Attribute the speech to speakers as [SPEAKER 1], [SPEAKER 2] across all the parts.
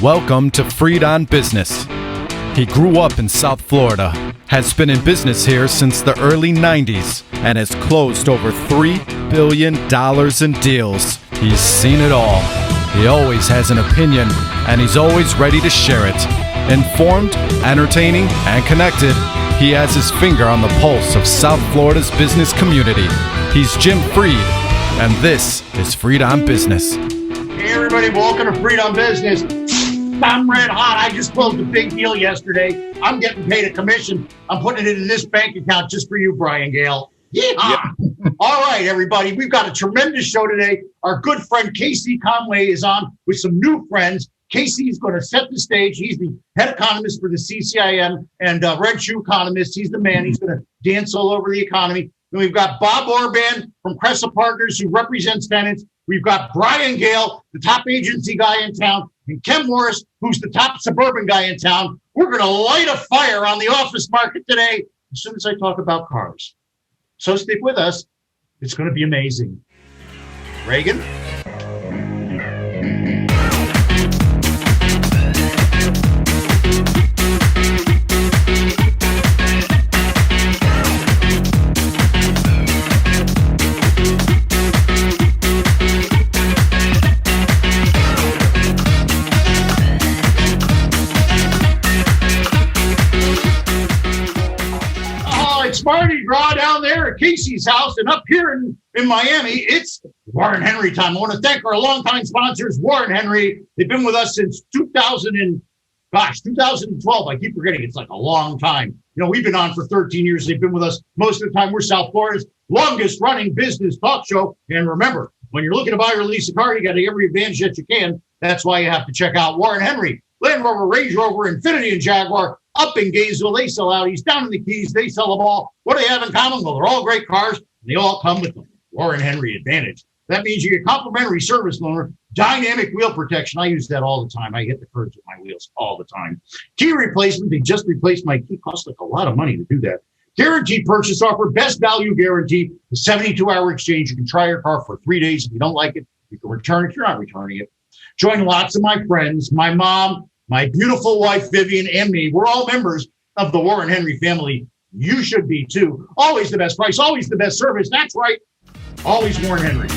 [SPEAKER 1] Welcome to Freed on Business. He grew up in South Florida, has been in business here since the early 90s, and has closed over $3 billion in deals. He's seen it all. He always has an opinion, and he's always ready to share it. Informed, entertaining, and connected, he has his finger on the pulse of South Florida's business community. He's Jim Freed, and this is Freed on Business.
[SPEAKER 2] Hey everybody, welcome to Freed on Business. I'm red hot. I just closed a big deal yesterday. I'm getting paid a commission. I'm putting it in this bank account just for you, Brian Gale. Yeah. Yep. All right, everybody. We've got a tremendous show today. Our good friend Casey Conway is on with some new friends. Casey's going to set the stage. He's the head economist for the CCIM and Red Shoe Economist. He's the man. He's going to dance all over the economy. Then we've got Bob Orban from Cresa Partners, who represents tenants. We've got Brian Gale, the top agency guy in town, and Ken Morris, who's the top suburban guy in town. We're going to light a fire on the office market today as soon as I talk about cars. So stick with us. It's going to be amazing. Reagan? Mardi Gras down there at Casey's house, and up here in Miami, it's Warren Henry time. I want to thank our longtime sponsors, Warren Henry. They've been with us since 2012. I keep forgetting it's like a long time. You know, we've been on for 13 years. They've been with us most of the time. We're South Florida's longest running business talk show. And remember, when you're looking to buy or lease a car, you got to take every advantage that you can. That's why you have to check out Warren Henry. Land Rover, Range Rover, Infiniti, and Jaguar. Up in Gainesville, they sell Audis. Down in the Keys, they sell them all. What do they have in common? Well, they're all great cars, and they all come with the Warren Henry advantage. That means you get complimentary service loaner, dynamic wheel protection. I use that all the time. I hit the curbs with my wheels all the time. Key replacement. They just replaced my key. Costs like a lot of money to do that. Guaranteed purchase offer, best value guarantee, a 72-hour exchange. You can try your car for 3 days. If you don't like it, you can return it. You're not returning it. Join lots of my friends, my mom, my beautiful wife, Vivian, and me. We're all members of the Warren Henry family. You should be too. Always the best price, always the best service. That's right. Always Warren Henry.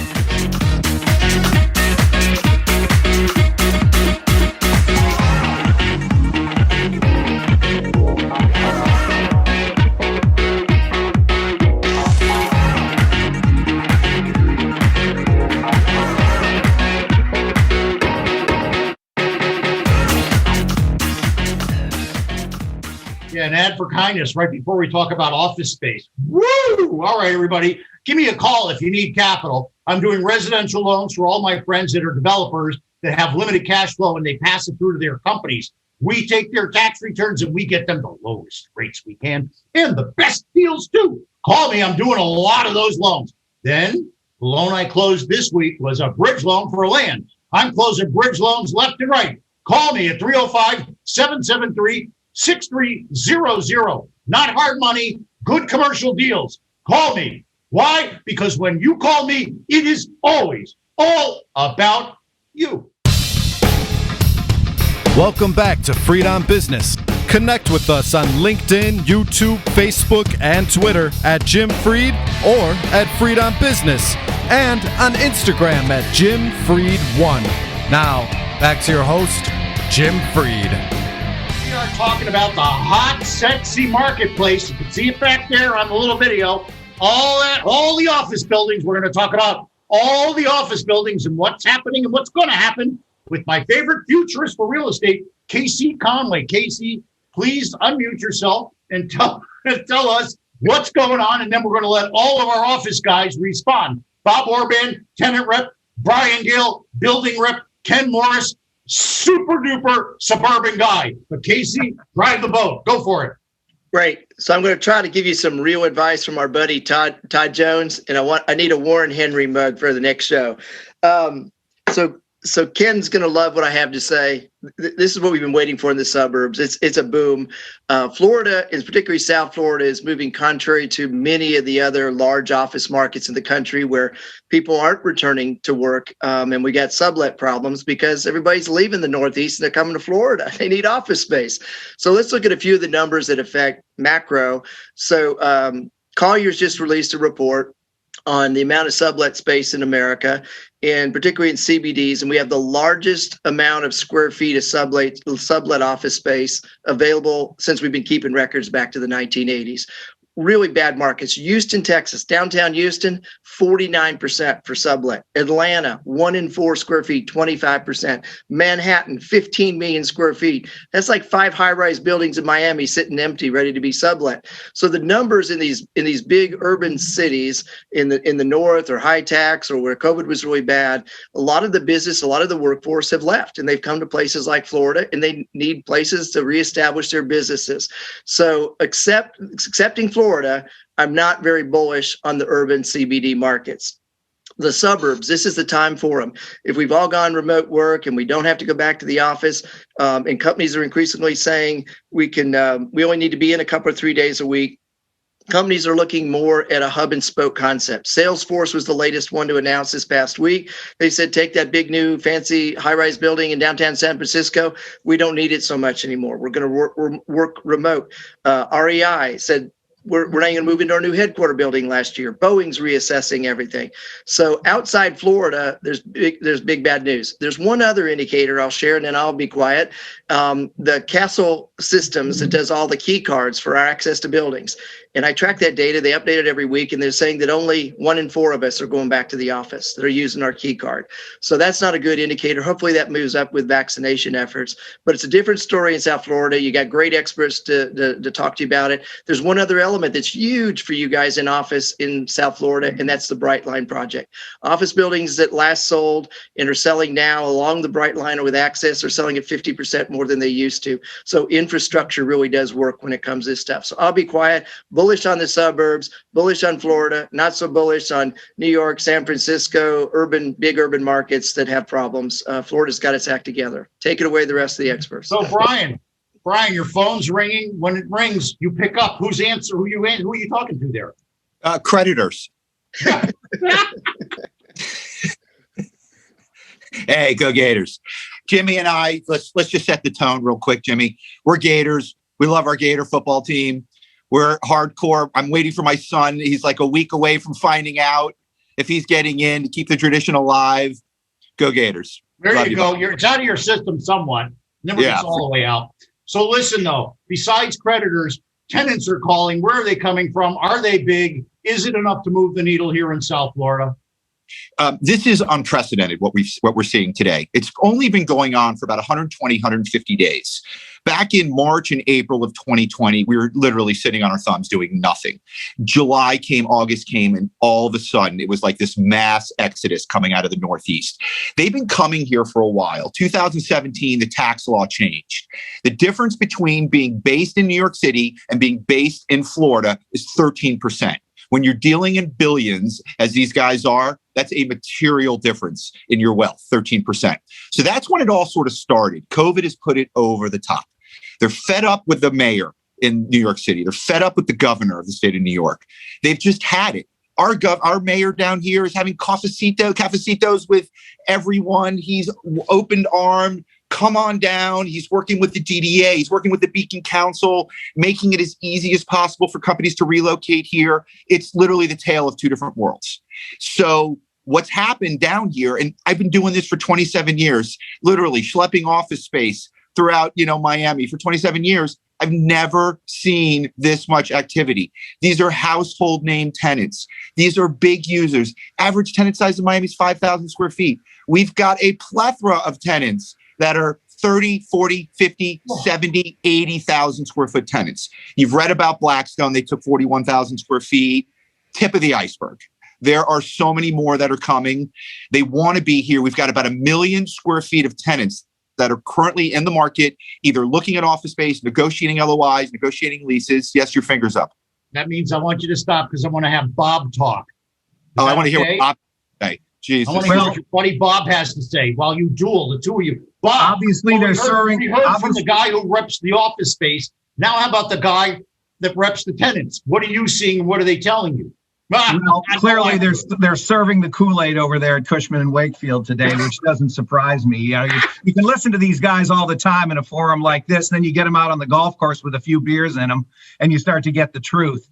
[SPEAKER 2] Yeah, an ad for kindness right before we talk about office space. Woo! All right, everybody, give me a call if you need capital. I'm doing residential loans for all my friends that are developers that have limited cash flow and they pass it through to their companies. We take their tax returns and we get them the lowest rates we can and the best deals too. Call me. I'm doing a lot of those loans. Then the loan I closed this week was a bridge loan for land. I'm closing bridge loans left and right. Call me at 305-773-6300. Not hard money, good commercial deals. Call me. Why? Because when you call me, it is always all about you.
[SPEAKER 1] Welcome back to Freed on Business. Connect with us on LinkedIn, YouTube, Facebook, and Twitter at Jim Freed or at Freed on Business, and on Instagram at Jim Freed1. Now, back to your host, Jim Freed.
[SPEAKER 2] We are talking about the hot, sexy marketplace. You can see it back there on the little video. All the office buildings. We're going to talk about all the office buildings and what's happening and what's going to happen with my favorite futurist for real estate, Casey Conway. Casey, please unmute yourself and tell us what's going on, and then we're going to let all of our office guys respond. Bob Orban, tenant rep, Brian Gale, building rep, Ken Morris, super duper suburban guy. But Casey, drive the boat. Go for it.
[SPEAKER 3] Right. So I'm going to try to give you some real advice from our buddy Todd Jones, and I need a Warren Henry mug for the next show. So So Ken's going to love what I have to say. This is what we've been waiting for in the suburbs. It's a boom. Florida, and particularly South Florida, is moving contrary to many of the other large office markets in the country where people aren't returning to work. And we got sublet problems because everybody's leaving the Northeast and they're coming to Florida. They need office space. So let's look at a few of the numbers that affect macro. So Collier's just released a report on the amount of sublet space in America, and particularly in CBDs. And we have the largest amount of square feet of sublet office space available since we've been keeping records back to the 1980s. Really bad markets. Houston, Texas, downtown Houston, 49% for sublet. Atlanta, 1 in 4 square feet, 25%. Manhattan, 15 million square feet. That's like 5 high-rise buildings in Miami sitting empty, ready to be sublet. So the numbers in these big urban cities in the north or high tax or where COVID was really bad, a lot of the business, a lot of the workforce have left, and they've come to places like Florida, and they need places to reestablish their businesses. So accepting Florida, I'm not very bullish on the urban CBD markets. The suburbs, this is the time for them. If we've all gone remote work and we don't have to go back to the office, and companies are increasingly saying we only need to be in a couple or 3 days a week, companies are looking more at a hub and spoke concept. Salesforce was the latest one to announce this past week. They said, take that big new fancy high-rise building in downtown San Francisco. We don't need it so much anymore. We're going to work remote. REI said, we're not going to move into our new headquarter building last year. Boeing's reassessing everything. So outside Florida, there's big bad news. There's one other indicator I'll share, and then I'll be quiet. The Castle Systems that does all the key cards for our access to buildings. And I track that data. They update it every week, and they're saying that only 1 in 4 of us are going back to the office that are using our key card. So that's not a good indicator. Hopefully that moves up with vaccination efforts. But it's a different story in South Florida. You got great experts to talk to you about it. There's one other element that's huge for you guys in office in South Florida, and that's the Bright Line project. Office buildings that last sold and are selling now along the Bright Line or with access are selling at 50% more than they used to. So infrastructure really does work when it comes to this stuff. So I'll be quiet. Bullish on the suburbs, bullish on Florida, not so bullish on New York, San Francisco, big urban markets that have problems. Florida's got its act together. Take it away, the rest of the experts.
[SPEAKER 2] So Brian, your phone's ringing. When it rings, you pick up. Who are you talking to there?
[SPEAKER 4] Creditors. Hey, go Gators. Jimmy and I, let's just set the tone real quick, Jimmy. We're Gators. We love our Gator football team. We're hardcore. I'm waiting for my son. He's like a week away from finding out if he's getting in to keep the tradition alive. Go Gators.
[SPEAKER 2] There you go. It's out of your system somewhat. Never gets all the way out. So listen, though, besides creditors, tenants are calling. Where are they coming from? Are they big? Is it enough to move the needle here in South Florida?
[SPEAKER 4] This is unprecedented, what we're seeing today. It's only been going on for about 120, 150 days. Back in March and April of 2020, we were literally sitting on our thumbs doing nothing. July came, August came, and all of a sudden it was like this mass exodus coming out of the Northeast. They've been coming here for a while. 2017, the tax law changed. The difference between being based in New York City and being based in Florida is 13%. When you're dealing in billions, as these guys are, that's a material difference in your wealth, 13%. So that's when it all sort of started. COVID has put it over the top. They're fed up with the mayor in New York City. They're fed up with the governor of the state of New York. They've just had it. Our mayor down here is having cafecitos with everyone. He's open-armed. Come on down. He's working with the DDA. He's working with the Beacon Council, making it as easy as possible for companies to relocate here. It's literally the tale of two different worlds. So what's happened down here, and I've been doing this for 27 years, literally schlepping office space throughout, Miami for 27 years. I've never seen this much activity. These are household name tenants. These are big users. Average tenant size in Miami is 5,000 square feet. We've got a plethora of tenants that are 30, 40, 50, 70, 80,000 square foot tenants. You've read about Blackstone. They took 41,000 square feet. Tip of the iceberg. There are so many more that are coming. They want to be here. We've got about 1 million square feet of tenants that are currently in the market, either looking at office space, negotiating LOIs, negotiating leases. Yes, your finger's up.
[SPEAKER 2] That means I want you to stop because I want to have Bob talk.
[SPEAKER 4] I want to hear what Bob say. Jesus.
[SPEAKER 2] I want to hear what your buddy Bob has to say while you duel, the two of you. Bob,
[SPEAKER 5] obviously they're serving.
[SPEAKER 2] We heard from the guy who reps the office space. Now, how about the guy that reps the tenants? What are you seeing? What are they telling you?
[SPEAKER 5] Well, clearly they're serving the Kool-Aid over there at Cushman and Wakefield today, which doesn't surprise me. You can listen to these guys all the time in a forum like this, and then you get them out on the golf course with a few beers in them, and you start to get the truth.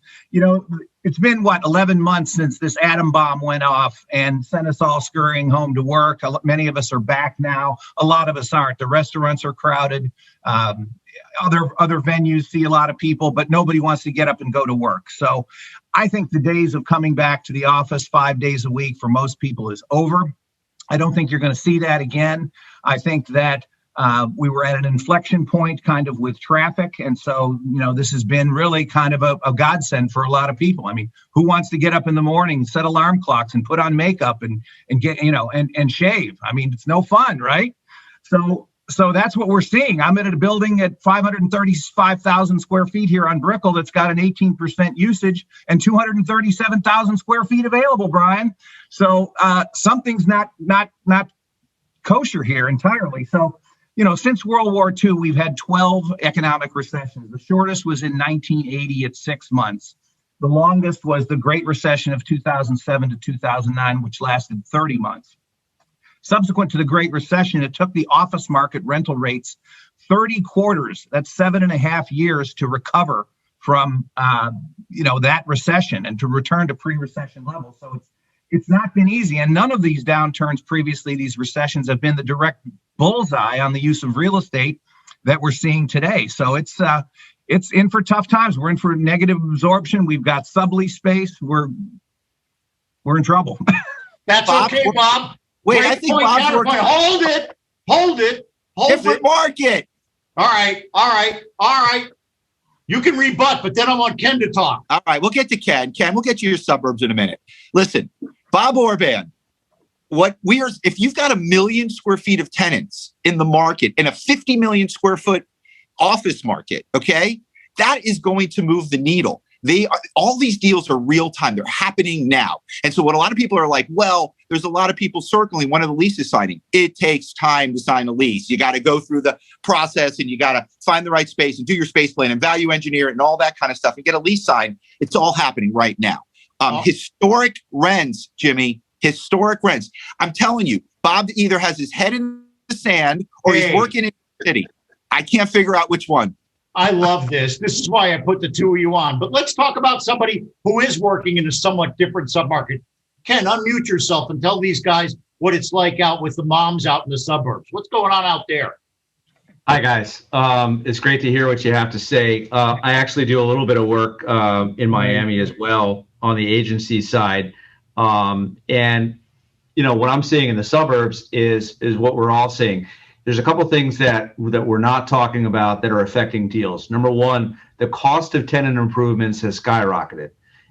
[SPEAKER 5] It's been, 11 months since this atom bomb went off and sent us all scurrying home to work. Many of us are back now. A lot of us aren't. The restaurants are crowded. Other venues see a lot of people, but nobody wants to get up and go to work. So I think the days of coming back to the office 5 days a week for most people is over. I don't think you're going to see that again. I think that we were at an inflection point kind of with traffic. And so, this has been really kind of a godsend for a lot of people. I mean, who wants to get up in the morning, set alarm clocks and put on makeup and get, and shave? I mean, it's no fun, right? So that's what we're seeing. I'm at a building at 535,000 square feet here on Brickell that's got an 18% usage and 237,000 square feet available, Brian. So something's not kosher here entirely. So, since World War II, we've had 12 economic recessions. The shortest was in 1980 at 6 months. The longest was the Great Recession of 2007 to 2009, which lasted 30 months. Subsequent to the Great Recession, it took the office market rental rates 30 quarters, that's 7.5 years, to recover from, that recession and to return to pre-recession levels. So it's not been easy. And none of these downturns previously, these recessions, have been the direct bullseye on the use of real estate that we're seeing today. So it's in for tough times. We're in for negative absorption. We've got sublease space. We're in trouble.
[SPEAKER 2] That's
[SPEAKER 4] Bob,
[SPEAKER 2] okay, Bob.
[SPEAKER 4] Wait, I think Bob's working.
[SPEAKER 2] Hold it.
[SPEAKER 4] Different market.
[SPEAKER 2] All right. You can rebut, but then I want Ken to talk.
[SPEAKER 4] All right, we'll get to Ken. Ken, we'll get to your suburbs in a minute. Listen, Bob Orban, if you've got 1 million square feet of tenants in the market in a 50 million square foot office market, okay, that is going to move the needle. All these deals are real time. They're happening now. And so what a lot of people are like, well, there's a lot of people circling one of the leases signing. It takes time to sign a lease. You got to go through the process and you got to find the right space and do your space plan and value engineer it and all that kind of stuff and get a lease signed. It's all happening right now. Historic rents, Jimmy, historic rents. I'm telling you, Bob either has his head in the sand or he's working in the city. I can't figure out which one.
[SPEAKER 2] I love this. This is why I put the two of you on. But let's talk about somebody who is working in a somewhat different submarket. Ken, unmute yourself and tell these guys what it's like out with the moms out in the suburbs. What's going on out there?
[SPEAKER 6] Hi, guys. It's great to hear what you have to say. I actually do a little bit of work in Miami as well on the agency side. And, what I'm seeing in the suburbs is what we're all seeing. There's a couple of things that we're not talking about that are affecting deals. Number one, the cost of tenant improvements has skyrocketed.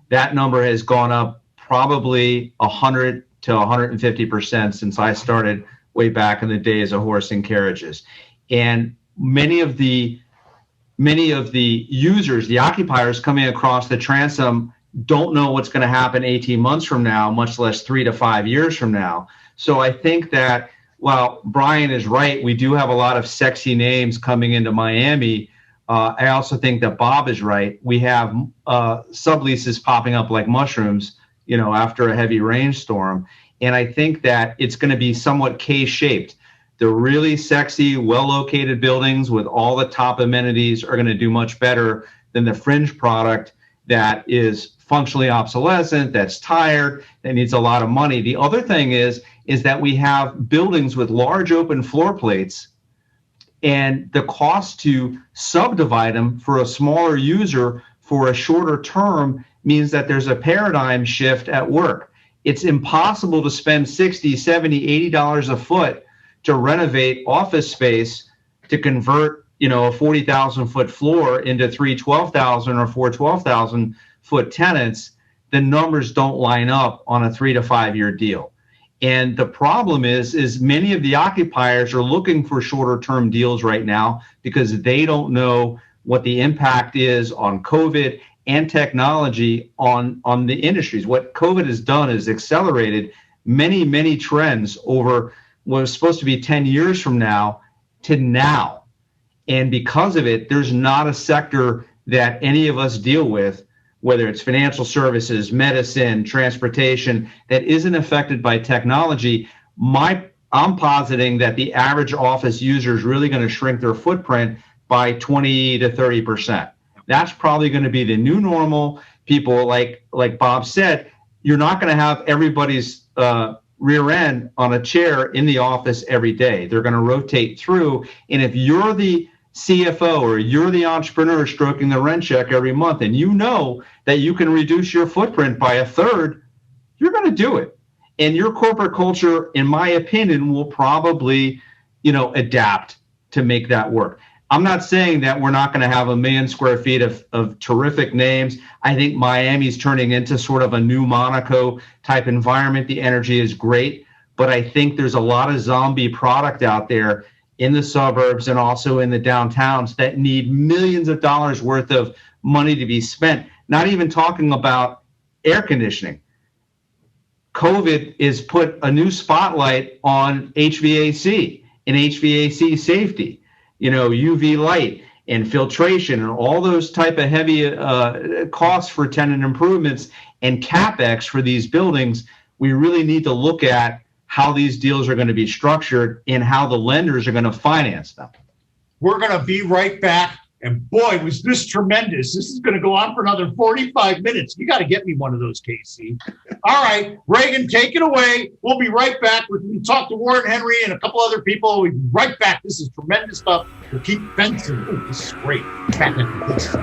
[SPEAKER 6] That number has gone up probably 100 to 150% since I started way back in the days of horse and carriages. And many of the users, the occupiers coming across the transom, don't know what's going to happen 18 months from now, much less 3 to 5 years from now. So I think that while Brian is right, we do have a lot of sexy names coming into Miami. I also think that Bob is right. We have subleases popping up like mushrooms, after a heavy rainstorm. And I think that it's going to be somewhat K-shaped. The really sexy, well-located buildings with all the top amenities are going to do much better than the fringe product that is functionally obsolescent, that's tired, that needs a lot of money. The other thing is that we have buildings with large open floor plates, and the cost to subdivide them for a smaller user for a shorter term means that there's a paradigm shift at work. It's impossible to spend $60, $70, $80 a foot to renovate office space to convert, a 40,000 foot floor into 3 12,000 or 4 12,000 foot tenants. The numbers don't line up on a 3 to 5 year deal. And the problem is many of the occupiers are looking for shorter term deals right now because they don't know what the impact is on COVID and technology on the industries. What COVID has done is accelerated many, many trends over what was supposed to be 10 years from now to now. And because of it, there's not a sector that any of us deal with, whether it's financial services, medicine, transportation, that isn't affected by technology. I'm positing that the average office user is really going to shrink their footprint by 20 to 30%. That's probably going to be the new normal. People, like Bob said, you're not going to have everybody's rear end on a chair in the office every day. They're going to rotate through. And if you're the CFO or you're the entrepreneur stroking the rent check every month, and you know that you can reduce your footprint by a third, you're going to do it. And your corporate culture, in my opinion, will probably, adapt to make that work. I'm not saying that we're not going to have 1 million square feet of terrific names. I think Miami's turning into sort of a new Monaco type environment. The energy is great, but I think there's a lot of zombie product out there in the suburbs and also in the downtowns that need millions of dollars worth of money to be spent. Not even talking about air conditioning. COVID has put a new spotlight on HVAC and HVAC safety, UV light and filtration and all those type of heavy costs for tenant improvements and CapEx for these buildings. We really need to look at how these deals are going to be structured and how the lenders are going to finance them.
[SPEAKER 2] We're going to be right back. And boy, was this tremendous. This is going to go on for another 45 minutes. You got to get me one of those, Casey. All right, Reagan, take it away. We'll be right back. We talk to Warren Henry and a couple other people. We'll be right back. This is tremendous stuff. We'll keep fencing. Ooh, this is great. Back after this.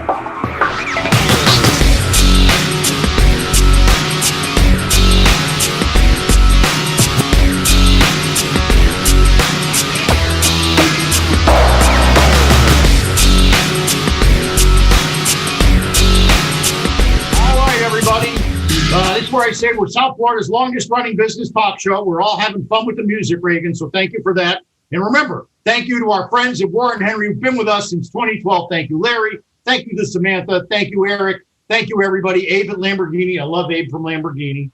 [SPEAKER 2] This is where I say we're South Florida's longest running business talk show. We're all having fun with the music, Reagan, so thank you for that. And remember, thank you to our friends at Warren Henry who've been with us since 2012. Thank you, Larry. Thank you to Samantha. Thank you, Eric. Thank you, everybody. Abe at Lamborghini. I love Abe from Lamborghini.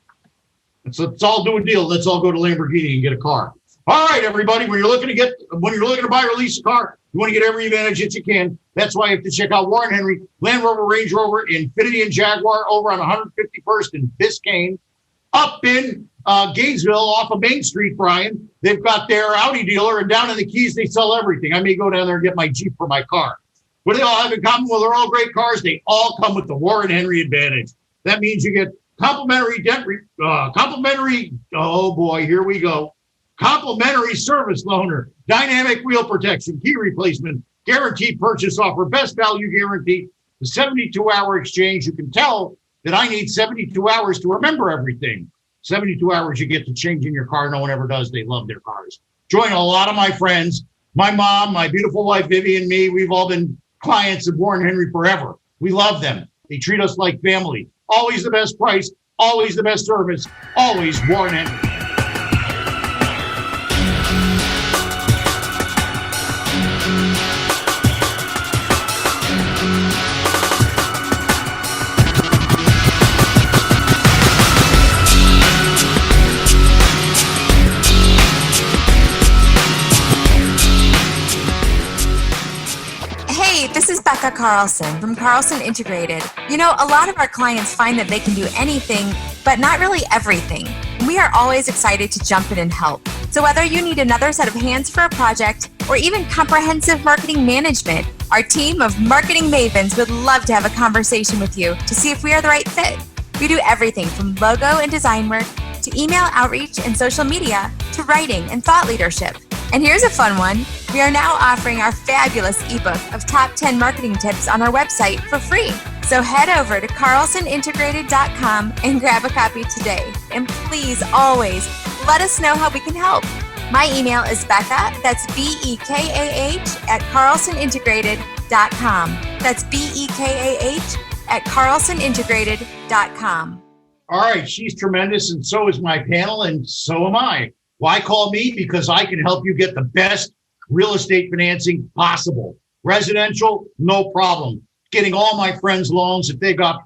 [SPEAKER 2] So let's all do a deal. Let's all go to Lamborghini and get a car. All right, everybody. When you're looking to buy or lease a car, you want to get every advantage that you can. That's why you have to check out Warren Henry, Land Rover, Range Rover, Infiniti, and Jaguar over on 151st and Biscayne. Up in Gainesville off of Main Street, Brian, they've got their Audi dealer, and down in the Keys, they sell everything. I may go down there and get my Jeep for my car. What do they all have in common? Well, they're all great cars. They all come with the Warren Henry advantage. That means you get complimentary, oh boy, here we go. Complimentary service loaner, dynamic wheel protection, key replacement, guaranteed purchase offer, best value guarantee, the 72-hour exchange. You can tell that I need 72 hours to remember everything. 72 hours you get to change in your car. No one ever does. They love their cars. Join a lot of my friends, my mom, my beautiful wife, Vivian, me. We've all been clients of Warren Henry forever. We love them. They treat us like family. Always the best price, always the best service, always Warren Henry.
[SPEAKER 7] This is Becca Carlson from Carlson Integrated. A lot of our clients find that they can do anything, but not really everything. We are always excited to jump in and help. So whether you need another set of hands for a project or even comprehensive marketing management, our team of marketing mavens would love to have a conversation with you to see if we are the right fit. We do everything from logo and design work to email outreach and social media to writing and thought leadership. And here's a fun one. We are now offering our fabulous ebook of top 10 marketing tips on our website for free. So head over to carlsonintegrated.com and grab a copy today. And please always let us know how we can help. My email is Becca, that's BEKAH at carlsonintegrated.com. That's BEKAH at carlsonintegrated.com.
[SPEAKER 2] All right, she's tremendous, and so is my panel, and so am I. Why call me? Because I can help you get the best real estate financing possible. Residential, no problem. Getting all my friends loans. If they got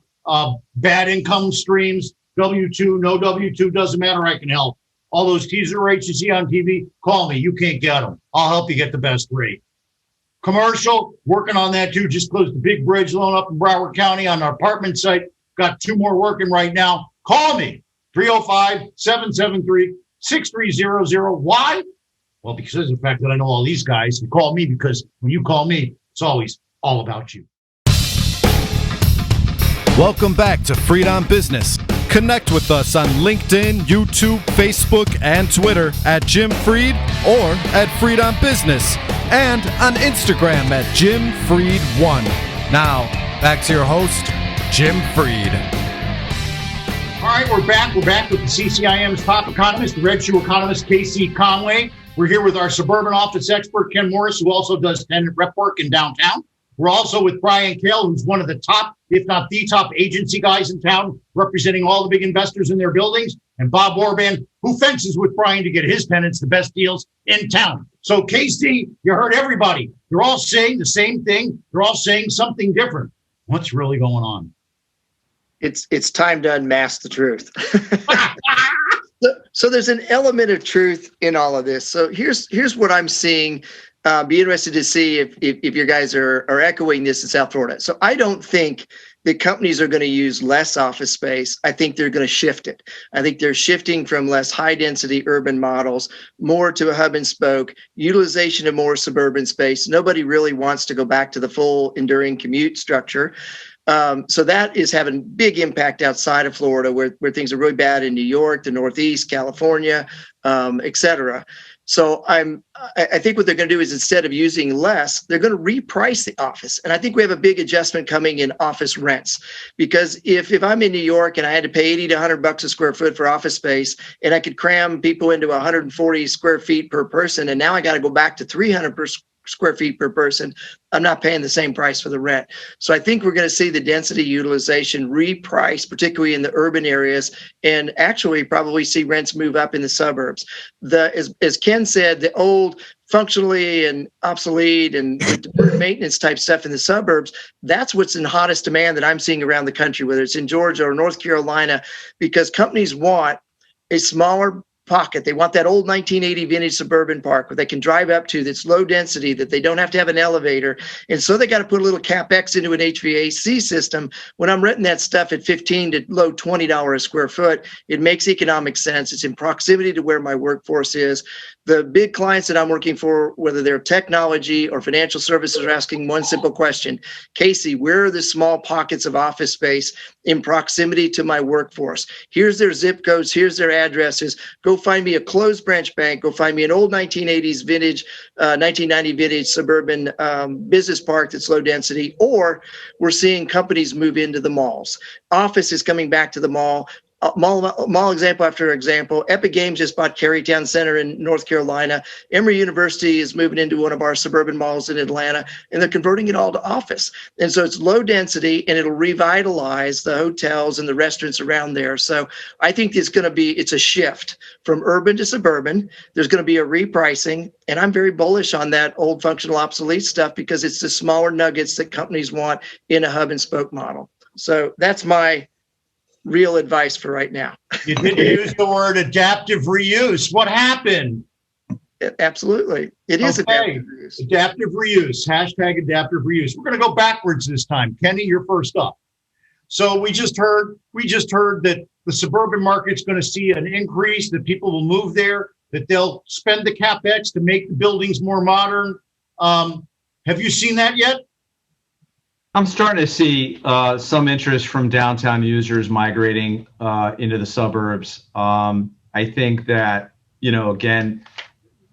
[SPEAKER 2] bad income streams, W-2, no W-2, doesn't matter. I can help. all those teaser rates you see on TV, call me. You can't get them. I'll help you get the best rate. Commercial, working on that too. Just closed the big bridge loan up in Broward County on our apartment site. Got 2 more working right now. Call me, 305-773-6300. Why? Well, because of the fact that I know all these guys. You call me because when you call me, it's always all about you.
[SPEAKER 1] Welcome back to Freed on Business. Connect with us on LinkedIn, YouTube, Facebook, and Twitter at Jim Freed or at Freed on Business, and on Instagram at Jim Freed1. Now, back to your host, Jim Freed.
[SPEAKER 2] All right, we're back. We're back with the CCIM's top economist, the Red Shoe economist, Casey Conway. We're here with our suburban office expert, Ken Morris, who also does tenant rep work in downtown. We're also with Brian Gale, who's one of the top, if not the top agency guys in town, representing all the big investors in their buildings, and Bob Orban, who fences with Brian to get his tenants the best deals in town. So, Casey, you heard everybody. They're all saying the same thing. They're all saying something different. What's really going on?
[SPEAKER 3] It's time to unmask the truth. So there's an element of truth in all of this. So here's what I'm seeing. Be interested to see if your guys are echoing this in South Florida. So I don't think the companies are going to use less office space. I think they're going to shift it. I think they're shifting from less high density urban models more to a hub and spoke, utilization of more suburban space. Nobody really wants to go back to the full enduring commute structure. So that is having big impact outside of Florida, where things are really bad in New York, the Northeast, California, et cetera. So I think what they're going to do is, instead of using less, they're going to reprice the office. And I think we have a big adjustment coming in office rents, because if I'm in New York and I had to pay $80 to $100 a square foot for office space, and I could cram people into 140 square feet per person, and now I got to go back to 300 square feet per person, I'm not paying the same price for the rent. So I think we're going to see the density utilization reprice, particularly in the urban areas, and actually probably see rents move up in the suburbs. As Ken said, the old functionally and obsolete and maintenance type stuff in the suburbs, that's what's in hottest demand that I'm seeing around the country, whether it's in Georgia or North Carolina, because companies want a smaller pocket. They want that old 1980 vintage suburban park where they can drive up to, that's low density, that they don't have to have an elevator. And so they got to put a little CapEx into an HVAC system. When I'm renting that stuff at $15 to low $20 a square foot, it makes economic sense. It's in proximity to where my workforce is. The big clients that I'm working for, whether they're technology or financial services, are asking one simple question: Casey, where are the small pockets of office space in proximity to my workforce? Here's their zip codes, here's their addresses. Go find me a closed branch bank. Go find me an old 1980s vintage, 1990 vintage suburban business park that's low density. Or we're seeing companies move into the malls. Office is coming back to the mall. Mall example after example. Epic Games just bought Carytown Center in North Carolina. Emory University is moving into one of our suburban malls in Atlanta, and they're converting it all to office. And so it's low density, and it'll revitalize the hotels and the restaurants around there. So I think it's a shift from urban to suburban. There's going to be a repricing, and I'm very bullish on that old functional obsolete stuff, because it's the smaller nuggets that companies want in a hub and spoke model. So that's my real advice for right now.
[SPEAKER 2] You did use the word adaptive reuse. What happened?
[SPEAKER 3] Absolutely. It is adaptive reuse.
[SPEAKER 2] Adaptive reuse. Hashtag adaptive reuse. We're going to go backwards this time. Kenny, you're first up. So we just heard that the suburban market's going to see an increase, that people will move there, that they'll spend the CapEx to make the buildings more modern. Have you seen that yet?
[SPEAKER 6] I'm starting to see some interest from downtown users migrating into the suburbs. I think that, again,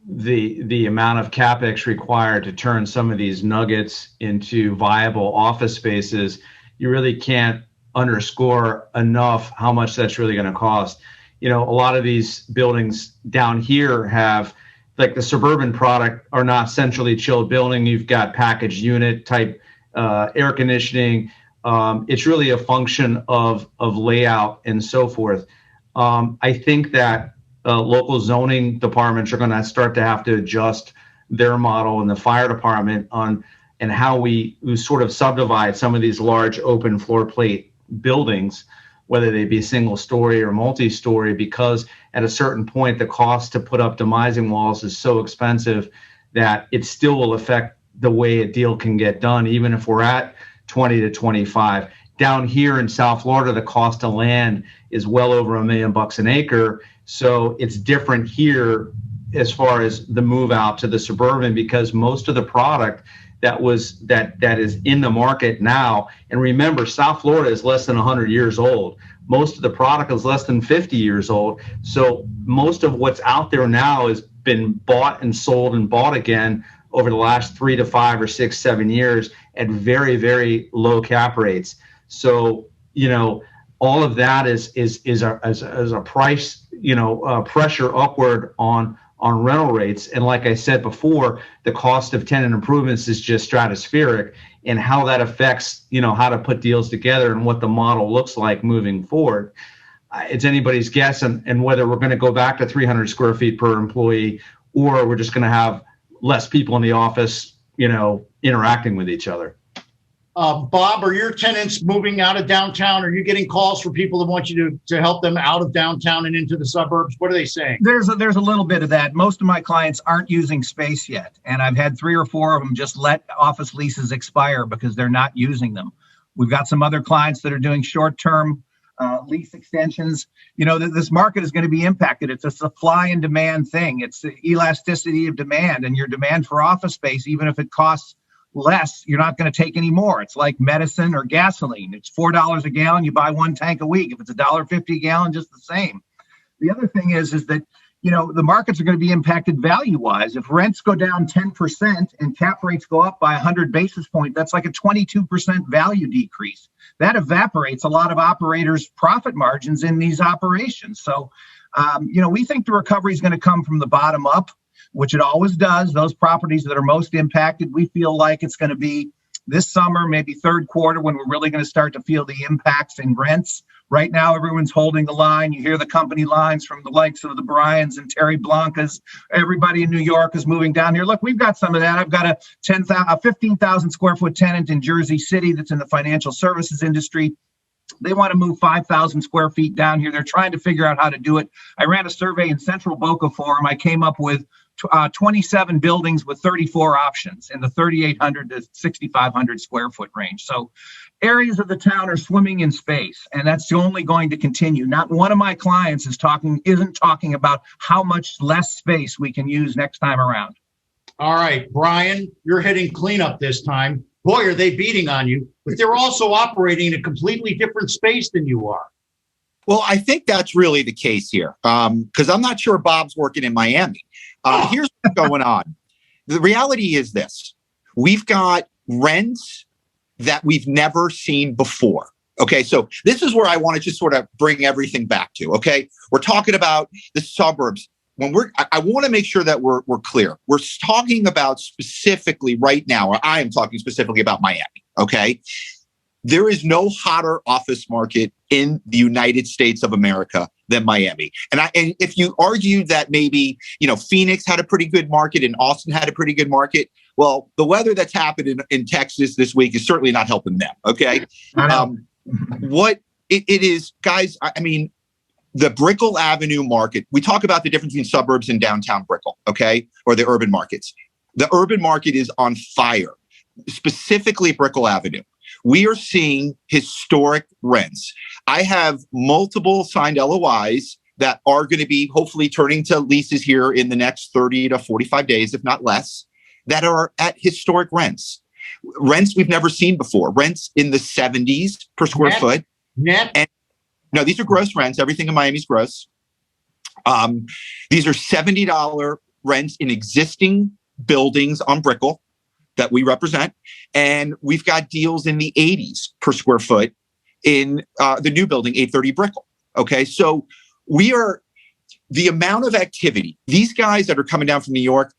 [SPEAKER 6] the amount of CapEx required to turn some of these nuggets into viable office spaces, you really can't underscore enough how much that's really going to cost. A lot of these buildings down here have, like, the suburban product are not centrally chilled building. You've got packaged unit type air conditioning. It's really a function of layout and so forth. I think that local zoning departments are going to start to have to adjust their model, and the fire department and how we sort of subdivide some of these large open floor plate buildings, whether they be single story or multi-story, because at a certain point, the cost to put up demising walls is so expensive that it still will affect the way a deal can get done, even if we're at 20 to 25. Down here in South Florida, the cost of land is well over $1 million an acre. So it's different here as far as the move out to the suburban, because most of the product that is in the market now, and remember, South Florida is less than 100 years old. Most of the product is less than 50 years old. So most of what's out there now has been bought and sold and bought again over the last 3 to 5 or 6, 7 years at very, very low cap rates. So, all of that is a price, pressure upward on rental rates. And like I said before, the cost of tenant improvements is just stratospheric, and how that affects, how to put deals together and what the model looks like moving forward. It's anybody's guess, and whether we're going to go back to 300 square feet per employee, or we're just going to have less people in the office, interacting with each other.
[SPEAKER 2] Bob, are your tenants moving out of downtown? Are you getting calls for people that want you to help them out of downtown and into the suburbs? What are they saying?
[SPEAKER 5] There's a little bit of that. Most of my clients aren't using space yet, and I've had 3 or 4 of them just let office leases expire because they're not using them. We've got some other clients that are doing short-term lease extensions. This market is going to be impacted. It's a supply and demand thing. It's the elasticity of demand, and your demand for office space, even if it costs less, you're not going to take any more. It's like medicine or gasoline. It's $4 a gallon. You buy 1 tank a week. If it's $1.50 a gallon, just the same. The other thing is that, the markets are going to be impacted value-wise. If rents go down 10% and cap rates go up by 100 basis points, that's like a 22% value decrease. That evaporates a lot of operators' profit margins in these operations. So, we think the recovery is going to come from the bottom up, which it always does. Those properties that are most impacted, we feel like it's going to be this summer, maybe third quarter, when we're really going to start to feel the impacts in rents. Right now, everyone's holding the line. You hear the company lines from the likes of the Bryans and Terry Blancas. Everybody in New York is moving down here. Look, we've got some of that. I've got a 15,000 square foot tenant in Jersey City that's in the financial services industry. They want to move 5,000 square feet down here. They're trying to figure out how to do it. I ran a survey in Central Boca for them. I came up with 27 buildings with 34 options in the 3,800 to 6,500 square foot range. So areas of the town are swimming in space, and that's only going to continue. Not one of my clients isn't talking about how much less space we can use next time around.
[SPEAKER 2] All right, Brian, you're hitting cleanup this time. Boy, are they beating on you, but they're also operating in a completely different space than you are.
[SPEAKER 4] Well, I think that's really the case here, because I'm not sure Bob's working in Miami. Here's what's going on. The reality is this. We've got rents that we've never seen before. Okay, so this is where I want to just sort of bring everything back to. Okay, we're talking about the suburbs. I want to make sure that we're clear. We're talking about specifically right now, or I am talking specifically about Miami. Okay, there is no hotter office market in the United States of America than Miami. And if you argue that maybe, Phoenix had a pretty good market and Austin had a pretty good market, well, the weather that's happened in Texas this week is certainly not helping them. Okay. What it is, guys, the Brickell Avenue market, we talk about the difference between suburbs and downtown Brickell, okay, or the urban markets. The urban market is on fire, specifically Brickell Avenue. We are seeing historic rents. I have multiple signed LOIs that are going to be hopefully turning to leases here in the next 30 to 45 days, if not less, that are at historic rents. Rents we've never seen before. Rents in the 70s per square foot.
[SPEAKER 2] Net?
[SPEAKER 4] And no, these are gross rents. Everything in Miami is gross. These are $70 rents in existing buildings on Brickell that we represent. And we've got deals in the 80s per square foot in the new building, 830 Brickell. Okay, so the amount of activity, these guys that are coming down from New York,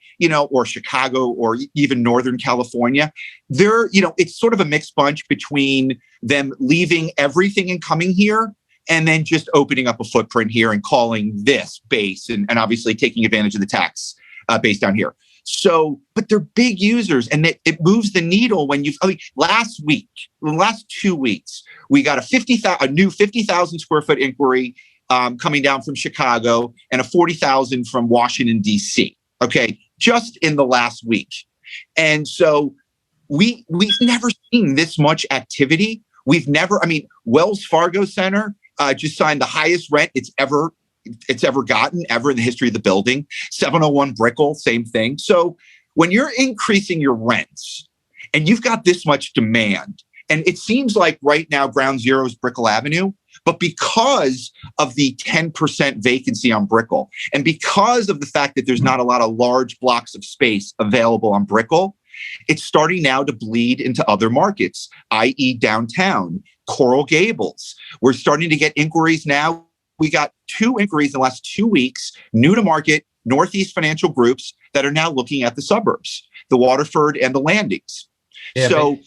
[SPEAKER 4] or Chicago, or even Northern California, it's sort of a mixed bunch between them leaving everything and coming here, and then just opening up a footprint here and calling this base, and obviously taking advantage of the tax base down here. So, but they're big users, and it moves the needle when last 2 weeks, we got a new 50,000 square foot inquiry coming down from Chicago and a 40,000 from Washington, D.C. Okay, just in the last week. And so we've never seen this much activity. Wells Fargo Center just signed the highest rent it's ever gotten in the history of the building. 701 Brickell, same thing. So when you're increasing your rents and you've got this much demand, and it seems like right now ground zero is Brickell Avenue, but because of the 10% vacancy on Brickell, and because of the fact that there's not a lot of large blocks of space available on Brickell, it's starting now to bleed into other markets, i.e. downtown, Coral Gables. We're starting to get inquiries now. We got 2 inquiries in the last 2 weeks, new to market, Northeast financial groups that are now looking at the suburbs, the Waterford and the Landings.
[SPEAKER 2] Yeah,
[SPEAKER 4] so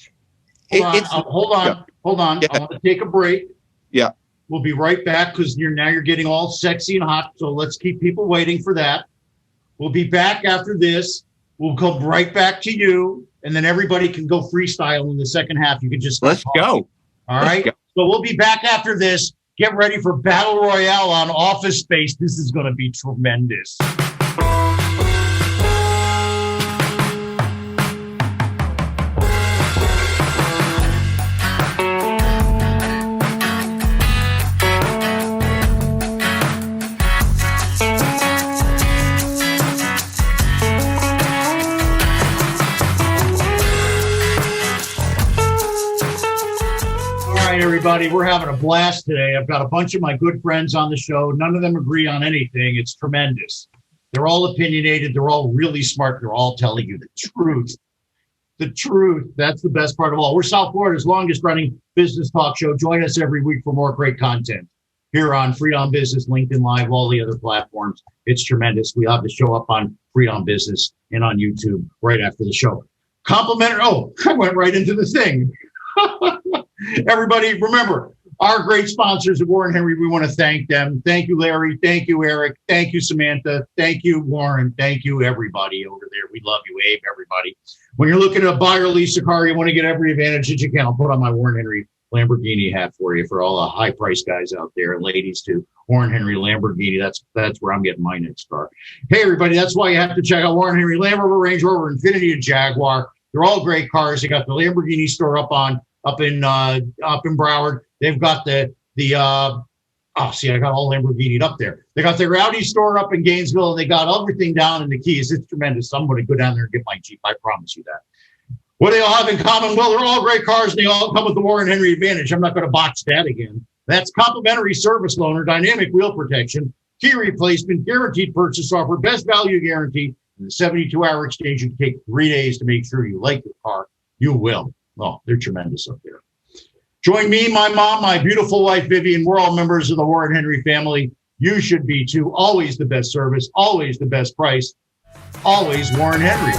[SPEAKER 2] hold on.
[SPEAKER 4] Yeah.
[SPEAKER 2] I want to take a break.
[SPEAKER 4] Yeah.
[SPEAKER 2] We'll be right back because you're getting all sexy and hot. So let's keep people waiting for that. We'll be back after this. We'll come right back to you, and then everybody can go freestyle in the second half. You can just
[SPEAKER 4] let's go.
[SPEAKER 2] All right. So we'll be back after this. Get ready for Battle Royale on Office Space. This is going to be tremendous. Everybody, we're having a blast today. I've got a bunch of my good friends on the show. None of them agree on anything. It's tremendous. They're all opinionated. They're all really smart. They're all telling you the truth. The truth. That's the best part of all. We're South Florida's longest running business talk show. Join us every week for more great content here on Free on Business, LinkedIn Live, all the other platforms. It's tremendous. We have the show up on Free on Business and on YouTube right after the show. Complimentary. Oh, I went right into the thing. Everybody, remember, our great sponsors at Warren Henry, we want to thank them. Thank you, Larry. Thank you, Eric. Thank you, Samantha. Thank you, Warren. Thank you, everybody over there. We love you, Abe, everybody. When you're looking to buy or lease a car, you want to get every advantage that you can. I'll put on my Warren Henry Lamborghini hat for you, for all the high-priced guys out there, and ladies too. Warren Henry Lamborghini, that's where I'm getting my next car. Hey, everybody, that's why you have to check out Warren Henry Land Rover, Range Rover, Infiniti, and Jaguar. They're all great cars. They got the Lamborghini store up in Broward. They've got I got all Lamborghini up there. They got their Audi store up in Gainesville, and they got everything down in the Keys. It's tremendous. I'm going to go down there and get my Jeep. I promise you that. What do they all have in common? Well, they're all great cars, and they all come with the Warren Henry Advantage. I'm not going to botch that again. That's complimentary service loaner, dynamic wheel protection, key replacement, guaranteed purchase offer, best value guarantee, and the 72-hour exchange. You can take 3 days to make sure you like your car. You will. Oh, they're tremendous up there. Join me, my mom, my beautiful wife, Vivian. We're all members of the Warren Henry family. You should be too. Always the best service, always the best price, always Warren Henry.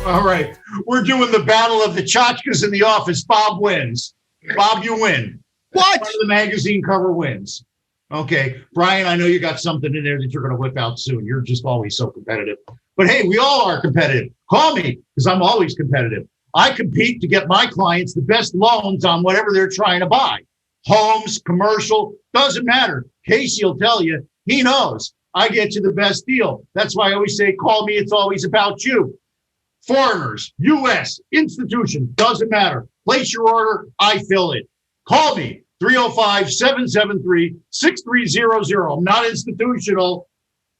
[SPEAKER 2] All right, we're doing the battle of the tchotchkes in the office. Bob wins. Bob, you win.
[SPEAKER 4] What?
[SPEAKER 2] Part of the magazine cover wins. Okay, Brian, I know you got something in there that you're going to whip out soon. You're just always so competitive. But hey, we all are competitive. Call me, because I'm always competitive. I compete to get my clients the best loans on whatever they're trying to buy. Homes, commercial, doesn't matter. Casey will tell you, he knows. I get you the best deal. That's why I always say, call me, it's always about you. Foreigners, U.S., institution, doesn't matter. Place your order, I fill it. Call me, 305-773-6300. I'm not institutional.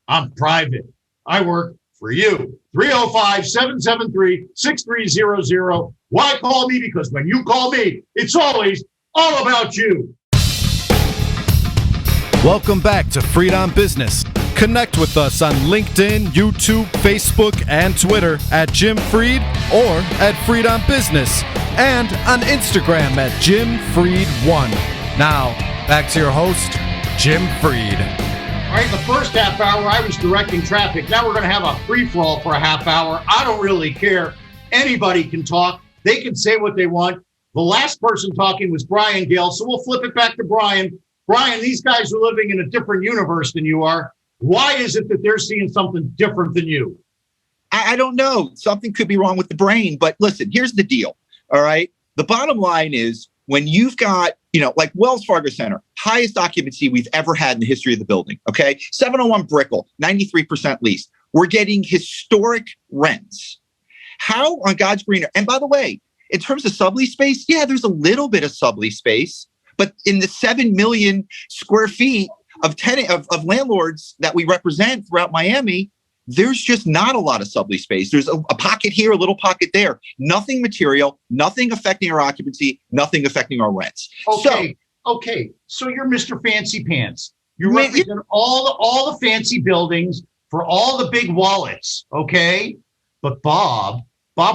[SPEAKER 2] I'm private. I work for you. 305-773-6300. Why call me? Because when you call me, it's always all about you.
[SPEAKER 1] Welcome back to Freed on Business. Connect with us on LinkedIn, YouTube, Facebook, and Twitter at Jim Freed or at Freed on Business, and on Instagram at Jim Freed1. Now, back to your host, Jim Freed.
[SPEAKER 2] All right, the first half hour, I was directing traffic. Now we're going to have a free-for-all for a half hour. I don't really care. Anybody can talk. They can say what they want. The last person talking was Brian Gale, so we'll flip it back to Brian. Brian, these guys are living in a different universe than you are. Why is it that they're seeing something different than you?
[SPEAKER 4] I don't know. Something could be wrong with the brain. But listen, here's the deal. All right. The bottom line is when you've got, like Wells Fargo Center, highest occupancy we've ever had in the history of the building. Okay. 701 Brickell, 93% leased. We're getting historic rents. How on God's green earth? And by the way, in terms of sublease space, yeah, there's a little bit of sublease space, but in the 7 million square feet of landlords that we represent throughout Miami, there's just not a lot of sublease space. There's a pocket here, a little pocket there. Nothing material, nothing affecting our occupancy, nothing affecting our rents.
[SPEAKER 2] Okay. So you're Mr. Fancy Pants. You represent all the fancy buildings for all the big wallets, okay? But Bob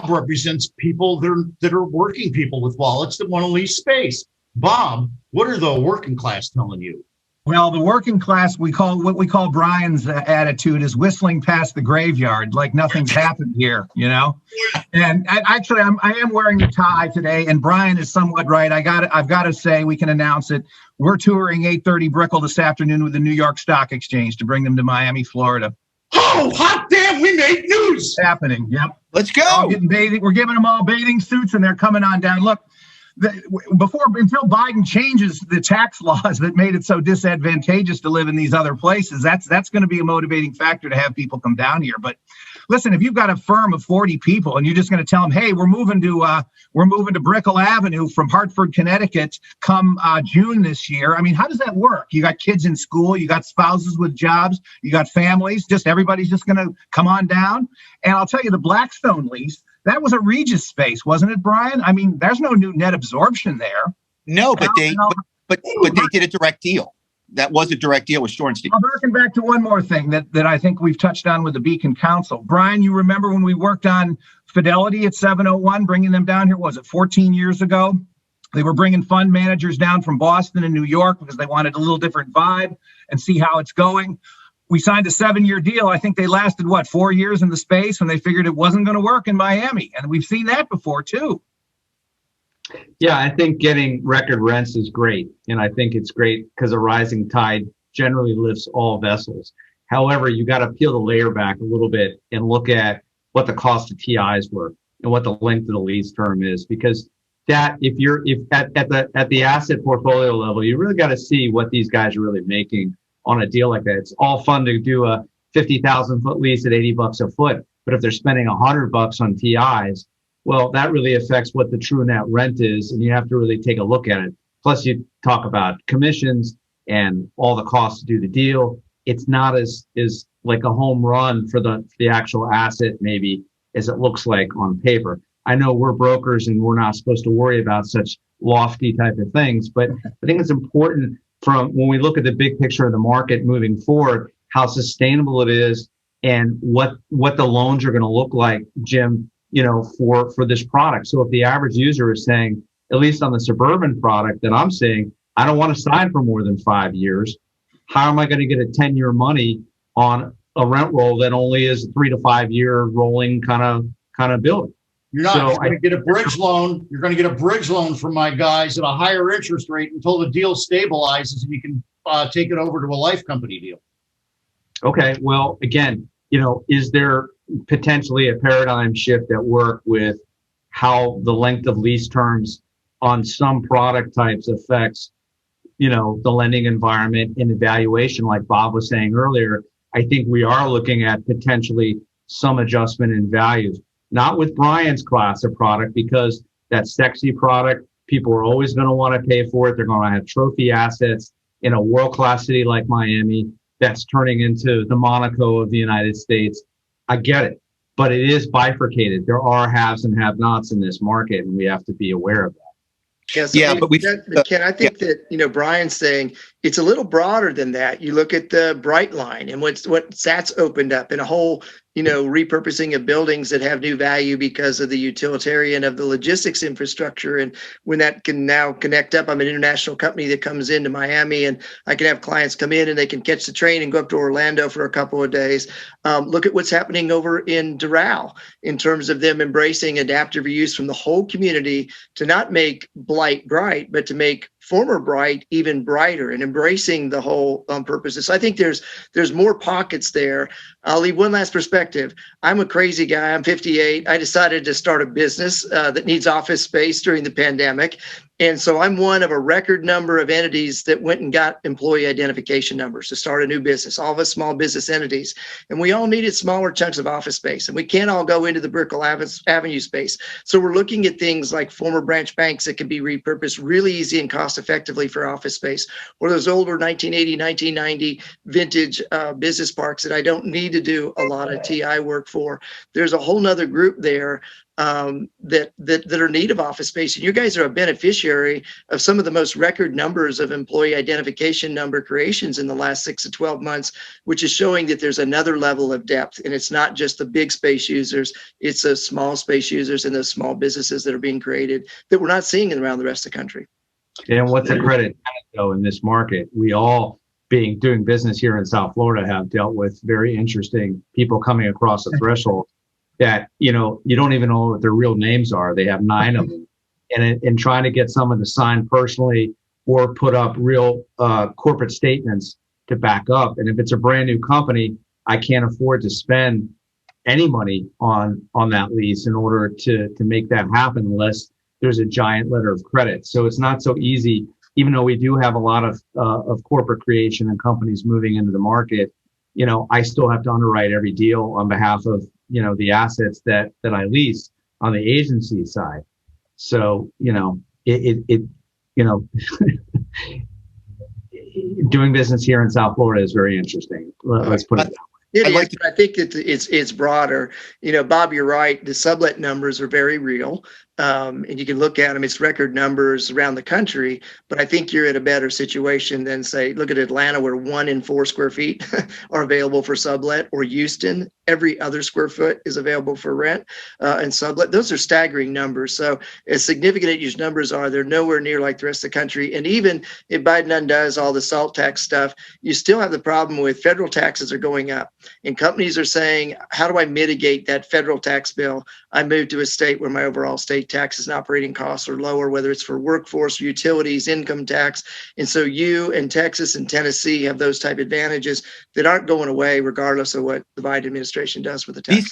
[SPEAKER 2] represents people that are working people with wallets that want to lease space. Bob, what are the working class telling you?
[SPEAKER 5] Well, the working class, what we call Brian's attitude is whistling past the graveyard, like nothing's happened here, And I am wearing the tie today, and Brian is somewhat right. I've got to say, we can announce it. We're touring 830 Brickell this afternoon with the New York Stock Exchange to bring them to Miami, Florida.
[SPEAKER 2] Oh, hot damn! We made news.
[SPEAKER 5] It's happening. Yep.
[SPEAKER 4] Let's go.
[SPEAKER 5] We're giving them all bathing suits, and they're coming on down. Look. Until Biden changes the tax laws that made it so disadvantageous to live in these other places, that's going to be a motivating factor to have people come down here. But listen, if you've got a firm of 40 people and you're just going to tell them, hey, we're moving to Brickell Avenue from Hartford, Connecticut, come June this year. I mean, how does that work? You got kids in school, you got spouses with jobs, you got families. Just everybody's just going to come on down. And I'll tell you, the Blackstone lease. That was a Regis space, wasn't it, Brian? I mean, there's no new net absorption there.
[SPEAKER 4] No, but they did a direct deal. That was a direct deal with Shorenstein.
[SPEAKER 5] I'll harken back to one more thing that I think we've touched on with the Beacon Council. Brian, you remember when we worked on Fidelity at 701, bringing them down here? Was it 14 years ago? They were bringing fund managers down from Boston and New York because they wanted a little different vibe and see how it's going. We signed a 7-year deal. I think they lasted, 4 years in the space when they figured it wasn't going to work in Miami. And we've seen that before, too.
[SPEAKER 6] Yeah, I think getting record rents is great. And I think it's great because a rising tide generally lifts all vessels. However, you got to peel the layer back a little bit and look at what the cost of TIs were and what the length of the lease term is. Because that if at the asset portfolio level, you really got to see what these guys are really making on a deal like that. It's all fun to do a 50,000 foot lease at $80 a foot, but if they're spending $100 on TIs, well, that really affects what the true net rent is, and you have to really take a look at it. Plus, you talk about commissions and all the costs to do the deal. It's not as like a home run for the actual asset, maybe, as it looks like on paper. I know we're brokers and we're not supposed to worry about such lofty type of things, but I think it's important from when we look at the big picture of the market moving forward, how sustainable it is and what the loans are going to look like, Jim, for this product. So if the average user is saying, at least on the suburban product that I'm seeing, I don't want to sign for more than 5 years, how am I going to get a 10-year money on a rent roll that only is a 3 to 5 year rolling kind of building?
[SPEAKER 2] You're not. You're going to get a bridge loan. You're going to get a bridge loan from my guys at a higher interest rate until the deal stabilizes and you can take it over to a life company deal.
[SPEAKER 6] Okay. Well, again, is there potentially a paradigm shift at work with how the length of lease terms on some product types affects, the lending environment and evaluation, like Bob was saying earlier? I think we are looking at potentially some adjustment in values. Not with Brian's class of product, because that sexy product, people are always going to want to pay for it. They're going to have trophy assets in a world-class city like Miami that's turning into the Monaco of the United States. I get it, but it is bifurcated. There are haves and have-nots in this market, and we have to be aware of that.
[SPEAKER 3] Ken, I think that, Brian's saying it's a little broader than that. You look at the Brightline and what that's opened up, and a whole, repurposing of buildings that have new value because of the utilitarian of the logistics infrastructure. And when that can now connect up, I'm an international company that comes into Miami, and I can have clients come in and they can catch the train and go up to Orlando for a couple of days. Look at what's happening over in Doral in terms of them embracing adaptive reuse from the whole community to not make blight bright, but to make former bright even brighter, and embracing the whole purposes. So I think there's more pockets there. I'll leave one last perspective. I'm a crazy guy. I'm 58. I decided to start a business that needs office space during the pandemic. And so I'm one of a record number of entities that went and got employee identification numbers to start a new business, all of us small business entities. And we all needed smaller chunks of office space, and we can't all go into the Brickell Avenue space. So we're looking at things like former branch banks that can be repurposed really easy and cost effectively for office space, or those older 1980, 1990 vintage business parks that I don't need to do a lot of TI work for. There's a whole nother group there that are in need of office space. And you guys are a beneficiary of some of the most record numbers of employee identification number creations in the last 6 to 12 months, which is showing that there's another level of depth. And it's not just the big space users, it's the small space users and those small businesses that are being created that we're not seeing around the rest of the country.
[SPEAKER 6] And what's a credit, though, in this market? We all, doing business here in South Florida, have dealt with very interesting people coming across the threshold that, you don't even know what their real names are. They have 9 of them. And in trying to get someone to sign personally or put up real corporate statements to back up. And if it's a brand new company, I can't afford to spend any money on that lease in order to make that happen unless there's a giant letter of credit. So it's not so easy, even though we do have a lot of corporate creation and companies moving into the market. I still have to underwrite every deal on behalf of, the assets that I lease on the agency side. So, doing business here in South Florida is very interesting. Let's put it that way.
[SPEAKER 3] It is, but I think it's broader. Bob, you're right. The sublet numbers are very real. And you can look at them. It's record numbers around the country. But I think you're in a better situation than, say, look at Atlanta, where 1 in 4 square feet are available for sublet, or Houston, every other square foot is available for rent and sublet. Those are staggering numbers. So as significant as these numbers are, they're nowhere near like the rest of the country. And even if Biden undoes all the SALT tax stuff, you still have the problem with federal taxes are going up. And companies are saying, how do I mitigate that federal tax bill? I moved to a state where my overall state taxes and operating costs are lower, whether it's for workforce, utilities, income tax. And so you and Texas and Tennessee have those type advantages that aren't going away regardless of what the Biden administration does with the tax.
[SPEAKER 4] These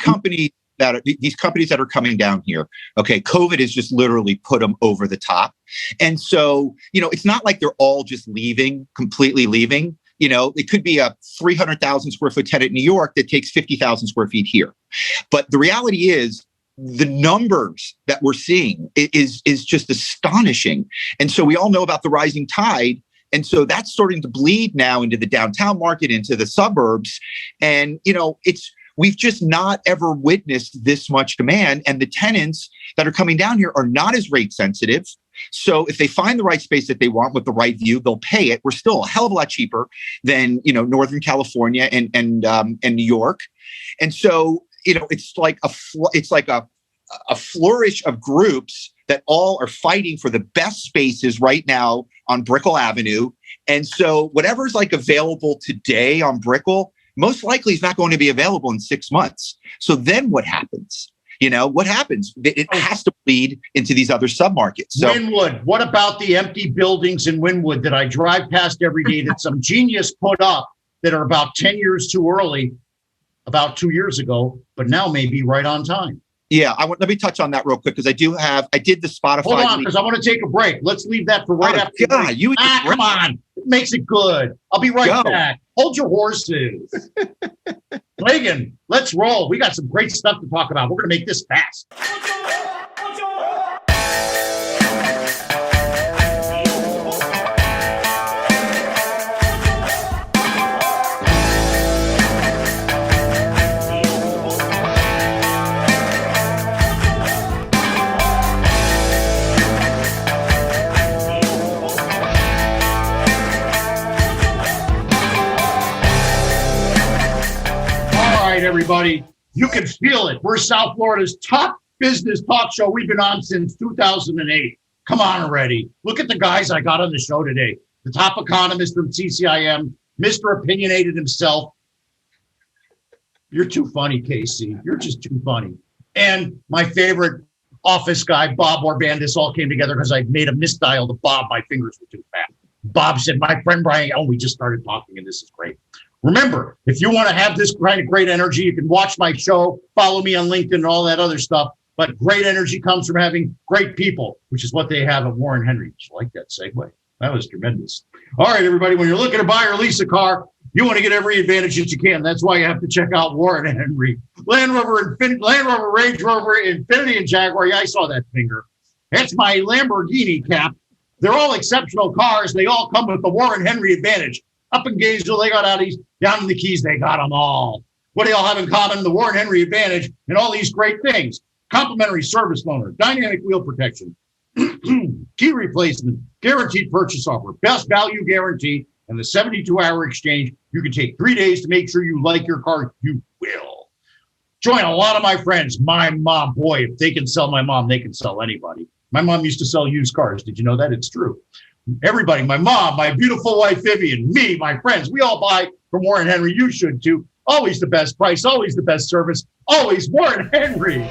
[SPEAKER 4] companies that are coming down here, okay, COVID has just literally put them over the top. And so, it's not like they're all just completely leaving. It could be a 300,000 square foot tenant in New York that takes 50,000 square feet here. But the reality is, the numbers that we're seeing is just astonishing. And so we all know about the rising tide. And so that's starting to bleed now into the downtown market, into the suburbs. And, we've just not ever witnessed this much demand. And the tenants that are coming down here are not as rate sensitive. So if they find the right space that they want with the right view, they'll pay it. We're still a hell of a lot cheaper than, Northern California and New York. And so, it's like a flourish of groups that all are fighting for the best spaces right now on Brickell Avenue. And so whatever's available today on Brickell, most likely is not going to be available in 6 months. So then what happens? What happens? It has to bleed into these other submarkets. So,
[SPEAKER 2] Wynwood. What about the empty buildings in Wynwood that I drive past every day that some genius put up that are about 10 years too early, about 2 years ago, but now may be right on time?
[SPEAKER 4] Yeah, let me touch on that real quick because I did the Spotify.
[SPEAKER 2] Hold on, because I want to take a break. Let's leave that for right after.
[SPEAKER 4] God,
[SPEAKER 2] come on. It makes it good. I'll be right back. Hold your horses. Reagan, let's roll. We got some great stuff to talk about. We're going to make this fast. right, everybody. You can feel it. We're South Florida's top business talk show. We've been on since 2008. Come on already. Look at the guys I got on the show today. The top economist from CCIM, Mr. Opinionated himself. You're too funny, KC. You're just too funny. And my favorite office guy, Bob Orban. This all came together because I made a misdial to Bob. My fingers were too fat. Bob said, my friend Brian, we just started talking and this is great. Remember, if you want to have this kind of great energy, you can watch my show, follow me on LinkedIn and all that other stuff. But great energy comes from having great people, which is what they have at Warren Henry. Just like that segue. That was tremendous. All right, everybody, when you're looking to buy or lease a car, you want to get every advantage that you can. That's why you have to check out Warren Henry. Land Rover, Range Rover, Infiniti, and Jaguar. Yeah, I saw that finger. That's my Lamborghini cap. They're all exceptional cars. They all come with the Warren Henry advantage. Up in Gainesville, they got Audis. Down in the Keys, they got them all. What do they all have in common? The Warren Henry advantage and all these great things. Complimentary service loaner, dynamic wheel protection, key replacement, guaranteed purchase offer, best value guarantee, and the 72-hour exchange. You can take 3 days to make sure you like your car. You will. Join a lot of my friends. My mom, boy, if they can sell my mom, they can sell anybody. My mom used to sell used cars. Did you know that? It's true. Everybody, my mom, my beautiful wife, Vivian, me, my friends, we all buy from Warren Henry. You should too. Always the best price, always the best service, always Warren Henry.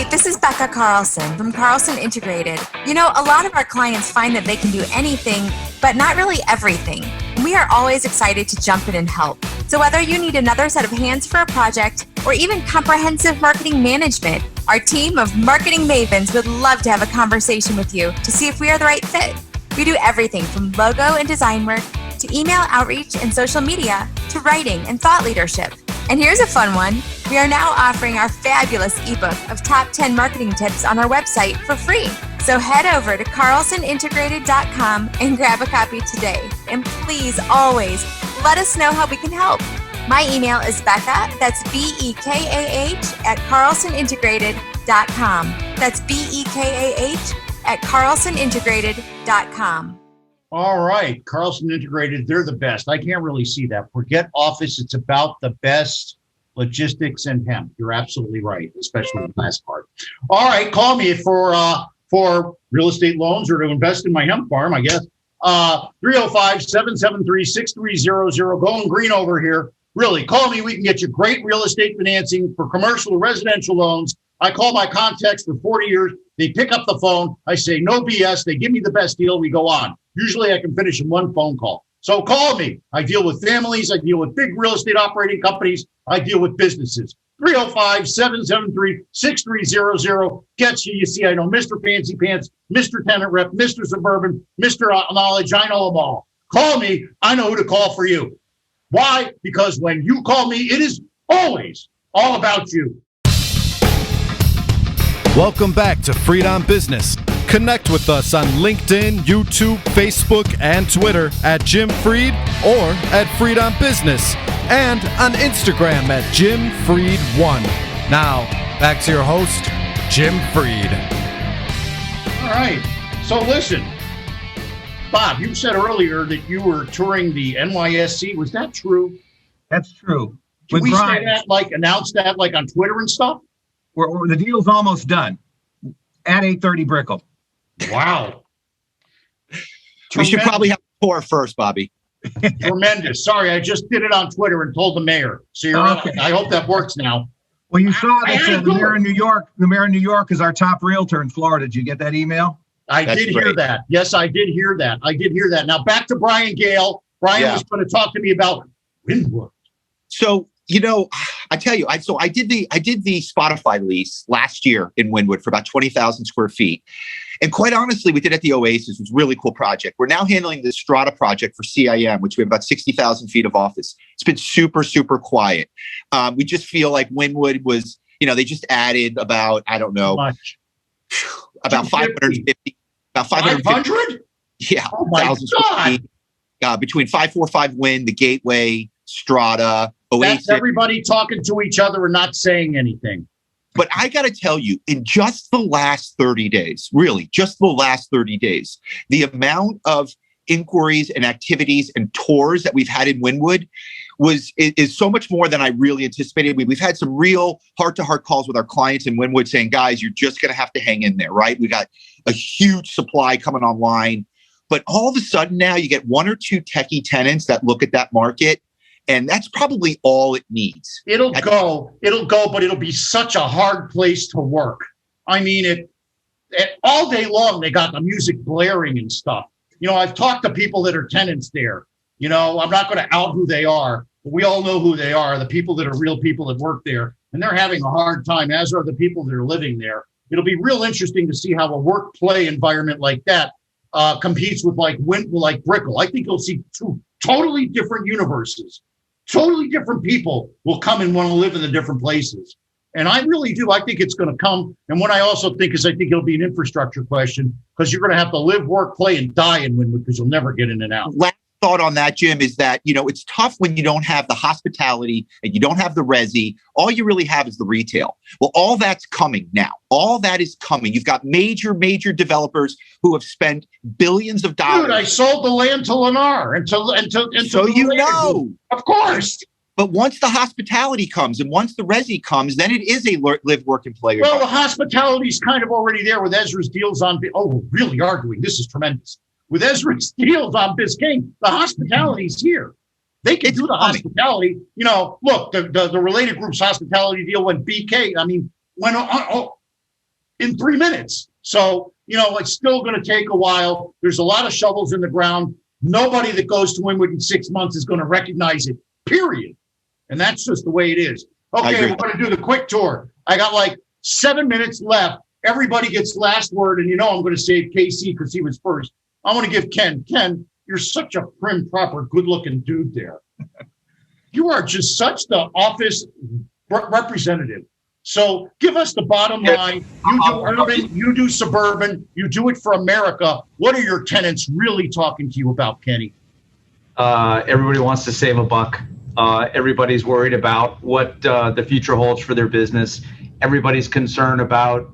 [SPEAKER 7] This is Becca Carlson from Carlson Integrated. You know, a lot of our clients find that they can do anything, but not really everything. We are always excited to jump in and help. So whether you need another set of hands for a project or even comprehensive marketing management, our team of marketing mavens would love to have a conversation with you to see if we are the right fit. We do everything from logo and design work to email outreach and social media to writing and thought leadership. And here's a fun one. We are now offering our fabulous ebook of top 10 marketing tips on our website for free. So head over to carlsonintegrated.com and grab a copy today. And please always let us know how we can help. My email is Becca, that's BEKAH at carlsonintegrated.com. That's BEKAH at carlsonintegrated.com.
[SPEAKER 2] All right, Carlson Integrated, they're the best. I can't really see that. Forget office. It's about the best logistics and hemp. You're absolutely right, especially the last part. All right, call me for real estate loans or to invest in my hemp farm, I guess. 305-773-6300. Going green over here. Really, call me. We can get you great real estate financing for commercial or residential loans. I call my contacts for 40 years. They pick up the phone. I say, no BS. They give me the best deal. We go on. Usually I can finish in one phone call. So call me. I deal with families. I deal with big real estate operating companies. I deal with businesses. 305-773-6300 gets you. You see, I know Mr. Fancy Pants, Mr. Tenant Rep, Mr. Suburban, Mr. Knowledge. I know them all. Call me. I know who to call for you. Why? Because when you call me, it is always all about you.
[SPEAKER 1] Welcome back to Freedom Business. Connect with us on LinkedIn, YouTube, Facebook, and Twitter at Jim Freed or at Freedom Business, and on Instagram at Jim Freed1. Now, back to your host, Jim Freed.
[SPEAKER 2] All right. So listen, Bob, you said earlier that you were touring the NYSC. Was that true?
[SPEAKER 5] That's true.
[SPEAKER 2] Can we say that, announce that on Twitter and stuff?
[SPEAKER 5] The deal's almost done at 8:30 Brickell.
[SPEAKER 2] Wow.
[SPEAKER 4] We should probably have a tour first, Bobby.
[SPEAKER 2] Tremendous. Sorry, I just did it on Twitter and told the mayor. So okay. I hope that works now.
[SPEAKER 5] Well, you saw that the mayor of New York is our top realtor in Florida. Did you get that email?
[SPEAKER 2] I did hear that. Yes, I did hear that. Now back to Brian Gale. Brian was going to talk to me about Wynwood.
[SPEAKER 4] So, I tell you, I did the Spotify lease last year in Wynwood for about 20,000 square feet. And quite honestly, we did it at the Oasis. It was a really cool project. We're now handling the Strata project for CIM, which we have about 60,000 feet of office. It's been super, super quiet. We just feel like Wynwood was, they just added about, I don't know, about 550, about 550.
[SPEAKER 2] 500?
[SPEAKER 4] Yeah.
[SPEAKER 2] Oh my God.
[SPEAKER 4] Between 545 Wind, the Gateway, Strata, Oasis.
[SPEAKER 2] That's everybody talking to each other and not saying anything.
[SPEAKER 4] But I got to tell you, in just the last 30 days, really, just the last 30 days, the amount of inquiries and activities and tours that we've had in Wynwood is so much more than I really anticipated. We've had some real heart-to-heart calls with our clients in Wynwood saying, guys, you're just going to have to hang in there, right? We got a huge supply coming online. But all of a sudden now you get one or two techie tenants that look at that market, and that's probably all it needs.
[SPEAKER 2] It'll go, but it'll be such a hard place to work. I mean, all day long, they got the music blaring and stuff. You know, I've talked to people that are tenants there. You know, I'm not going to out who they are, but we all know who they are, the people that are real people that work there. And they're having a hard time, as are the people that are living there. It'll be real interesting to see how a work play environment like that competes with like Brickell. I think you'll see two totally different universes. Totally different people will come and want to live in the different places. And I really do. I think it's going to come. And what I also think is I think it'll be an infrastructure question because you're going to have to live, work, play, and die in Wynwood because you'll never get in and out.
[SPEAKER 4] Last thought on that, Jim, is that, you know, it's tough when you don't have the hospitality and you don't have the resi. All you really have is the retail. Well, all that's coming now. All that is coming. You've got major developers who have spent billions of dollars.
[SPEAKER 2] Dude, I sold the land to Lennar and
[SPEAKER 4] so you know,
[SPEAKER 2] of course.
[SPEAKER 4] But once the hospitality comes and once the resi comes, then it is a live, work, and play.
[SPEAKER 2] Well, the hospitality is kind of already there with Ezra's deals on. Oh, we're really arguing. This is tremendous. With Ezra's deals on Biscayne, the hospitality's here. They can do the hospitality. You know, look, the related group's hospitality deal went BK. I mean, went in 3 minutes. So, you know, it's still going to take a while. There's a lot of shovels in the ground. Nobody that goes to Wynwood in 6 months is going to recognize it, period. And that's just the way it is. Okay, we're going to do the quick tour. I got like 7 minutes left. Everybody gets last word. And you know I'm going to save KC because he was first. I want to give Ken. Ken, you're such a prim, proper, good-looking dude there. You are just such the office representative. So give us the bottom line. You do urban, you do suburban, you do it for America. What are your tenants really talking to you about, Kenny?
[SPEAKER 6] Everybody wants to save a buck. Everybody's worried about what the future holds for their business. Everybody's concerned about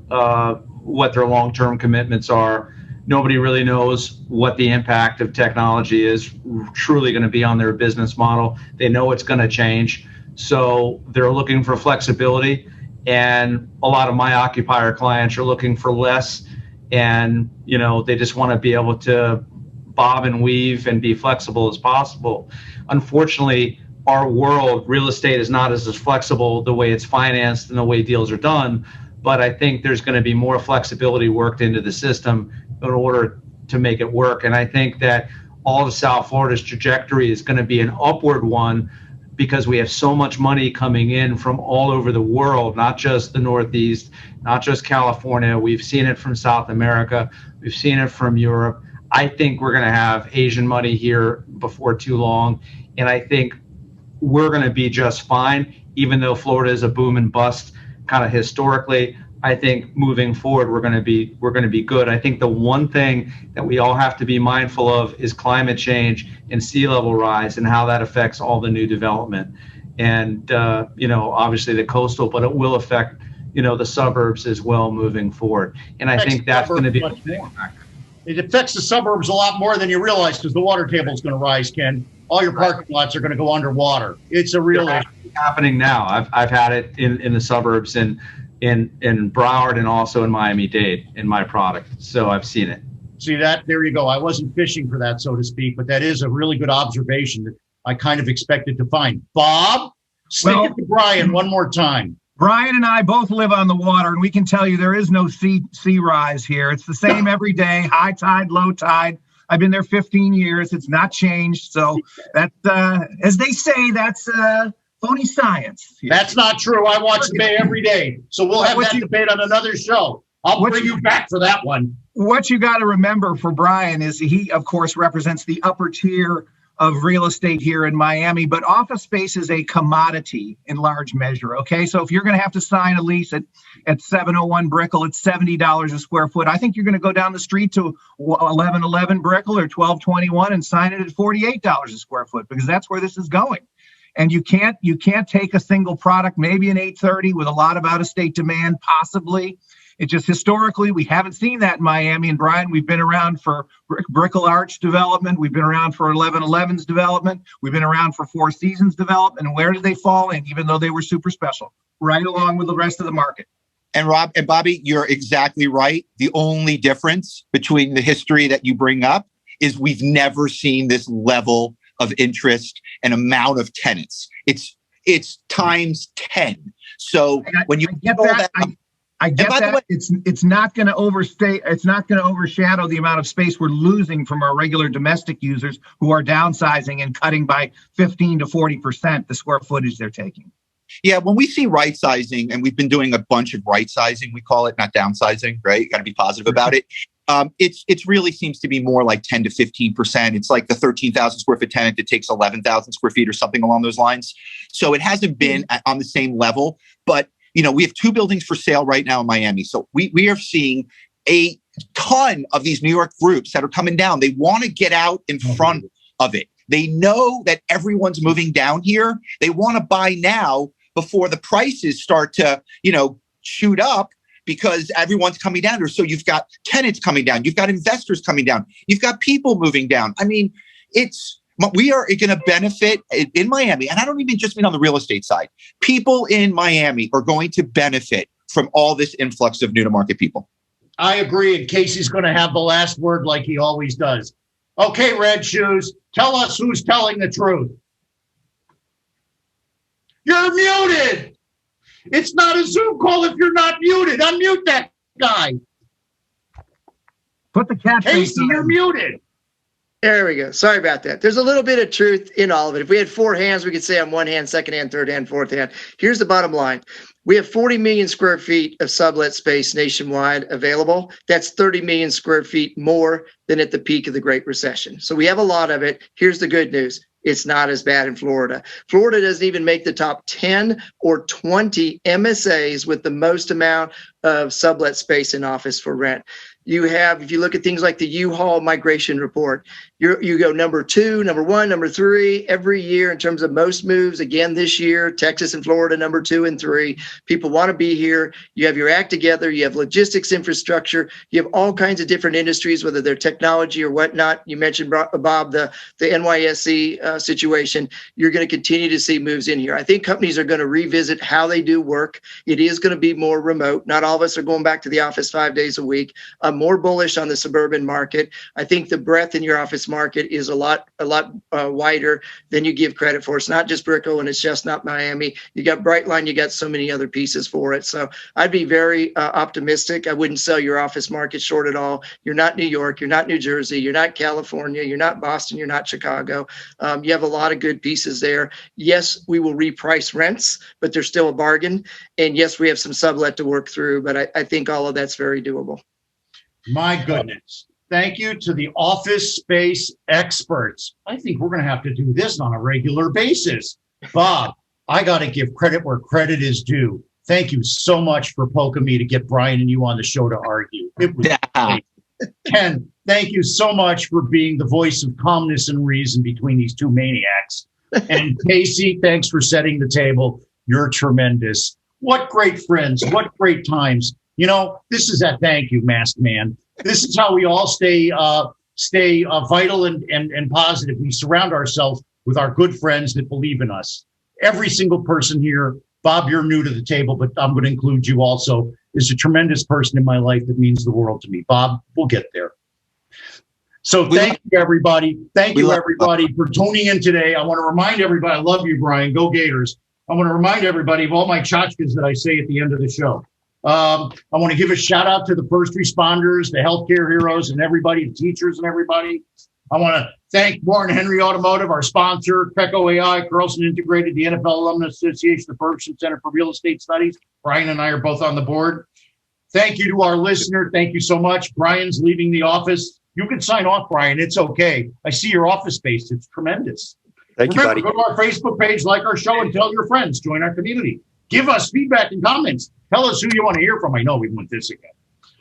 [SPEAKER 6] what their long-term commitments are. Nobody really knows what the impact of technology is truly going to be on their business model. They know it's going to change. So they're looking for flexibility. And a lot of my occupier clients are looking for less. And, you know, they just want to be able to bob and weave and be flexible as possible. Unfortunately, our world, real estate is not as flexible the way it's financed and the way deals are done. But I think there's going to be more flexibility worked into the system in order to make it work. And I think that all of South Florida's trajectory is going to be an upward one because we have so much money coming in from all over the world, not just the Northeast, not just California. We've seen it from South America. We've seen it from Europe. I think we're going to have Asian money here before too long. And I think we're going to be just fine, even though Florida is a boom and bust kind of historically. I think moving forward, we're going to be good. I think the one thing that we all have to be mindful of is climate change and sea level rise and how that affects all the new development. And, you know, obviously the coastal, but it will affect, you know, the suburbs as well moving forward. And I think that's going to be.
[SPEAKER 2] It affects the suburbs a lot more than you realize because the water table is going to rise, Ken. All your parking lots are going to go underwater. It's a real issue.
[SPEAKER 6] Happening now. I've had it in the suburbs and in Broward and also in Miami-Dade in my product. So I've seen it.
[SPEAKER 2] See that? There you go. I wasn't fishing for that, so to speak, but that is a really good observation that I kind of expected to find. Bob, stick it to Brian one more time.
[SPEAKER 5] Brian and I both live on the water, and we can tell you there is no sea rise here. It's the same every day, high tide, low tide. I've been there 15 years. It's not changed. So that, as they say, that's phony science.
[SPEAKER 2] That's not true. I watch the Bay every day. So we'll have that debate on another show. I'll bring you back for that one.
[SPEAKER 5] What you got to remember for Brian is he, of course, represents the upper tier of real estate here in Miami, but office space is a commodity in large measure. Okay, so if you're going to have to sign a lease at 701 Brickell, it's $70 a square foot. I think you're going to go down the street to 1111 Brickell or 1221 and sign it at $48 a square foot, because that's where this is going. And you can't take a single product, maybe an 830 with a lot of out-of-state demand, possibly. It just historically, we haven't seen that in Miami. And Brian, we've been around for Brickell Arch development. We've been around for 1111's development. We've been around for Four Seasons development. And where did they fall in, even though they were super special? Right along with the rest of the market.
[SPEAKER 4] And Rob and Bobby, you're exactly right. The only difference between the history that you bring up is we've never seen this level of interest and amount of tenants. It's times 10. So when you
[SPEAKER 5] get that, I get that. Way, it's not going to overstay. It's not going to overshadow the amount of space we're losing from our regular domestic users who are downsizing and cutting by 15 to 40% the square footage they're taking.
[SPEAKER 4] Yeah, when we see right sizing, and we've been doing a bunch of right sizing, we call it, not downsizing, right? You got to be positive about it. It really seems to be more like 10 to 15%. It's like the 13,000 square foot tenant that takes 11,000 square feet or something along those lines. So it hasn't been on the same level, but we have 2 buildings for sale right now in Miami. So we are seeing a ton of these New York groups that are coming down. They want to get out in front of it. They know that everyone's moving down here. They want to buy now before the prices start to, shoot up, because everyone's coming down here. So you've got tenants coming down. You've got investors coming down. You've got people moving down. I mean, we are going to benefit in Miami. And I don't even just mean on the real estate side. People in Miami are going to benefit from all this influx of new to market people.
[SPEAKER 2] I agree. And Casey's going to have the last word like he always does. Okay, Red Shoes, tell us who's telling the truth. You're muted. It's not a Zoom call if you're not muted. Unmute that guy.
[SPEAKER 5] Put the cat.
[SPEAKER 2] Casey, you're muted.
[SPEAKER 3] There we go. Sorry about that. There's a little bit of truth in all of it. If we had 4 hands, we could say on one hand, second hand, third hand, fourth hand. Here's the bottom line. We have 40 million square feet of sublet space nationwide available. That's 30 million square feet more than at the peak of the Great Recession. So we have a lot of it. Here's the good news. It's not as bad in Florida. Florida doesn't even make the top 10 or 20 MSAs with the most amount of sublet space in office for rent. You have, if you look at things like the U-Haul migration report, you go number 2, number 1, number 3 every year in terms of most moves. Again, this year, Texas and Florida, number 2 and 3. People want to be here. You have your act together. You have logistics infrastructure. You have all kinds of different industries, whether they're technology or whatnot. You mentioned, Bob, the NYSE situation. You're going to continue to see moves in here. I think companies are going to revisit how they do work. It is going to be more remote. Not all of us are going back to the office 5 days a week. I'm more bullish on the suburban market. I think the breadth in your office market is a lot wider than you give credit for. It's not just Brickell, and it's just not Miami. You got Brightline, you got so many other pieces for it. So I'd be very optimistic. I wouldn't sell your office market short at all. You're not New York, you're not New Jersey, you're not California, you're not Boston, you're not Chicago. You have a lot of good pieces there. Yes, we will reprice rents, but they're still a bargain. And yes, we have some sublet to work through, but I think all of that's very doable.
[SPEAKER 2] My goodness. Thank you to the office space experts. I think we're going to have to do this on a regular basis. Bob, I got to give credit where credit is due. Thank you so much for poking me to get Brian and you on the show to argue. It was great. Ken, thank you so much for being the voice of calmness and reason between these two maniacs. And Casey, thanks for setting the table. You're tremendous. What great friends. What great times. This is a thank you, Masked Man. This is how we all stay vital and positive. We surround ourselves with our good friends that believe in us. Every single person here, Bob, you're new to the table, but I'm going to include you also, is a tremendous person in my life that means the world to me. Bob, we'll get there. So thank you, everybody. Thank you, everybody, for tuning in today. I want to remind everybody, I love you, Brian. Go Gators. I want to remind everybody of all my tchotchkes that I say at the end of the show. I want to give a shout out to the first responders, the healthcare heroes, and everybody, the teachers and everybody. I want to thank Warren Henry Automotive, our sponsor, Creco AI, Carlson Integrated, the NFL Alumni Association, the Ferguson Center for Real Estate Studies. Brian and I are both on the board. Thank you to our listener. Thank you so much. Brian's leaving the office. You can sign off, Brian. It's okay. I see your office space. It's tremendous.
[SPEAKER 8] Thank you, buddy.
[SPEAKER 2] Go to our Facebook page, like our show, and tell your friends. Join our community. Give us feedback and comments. Tell us who you want to hear from. I know we want this again.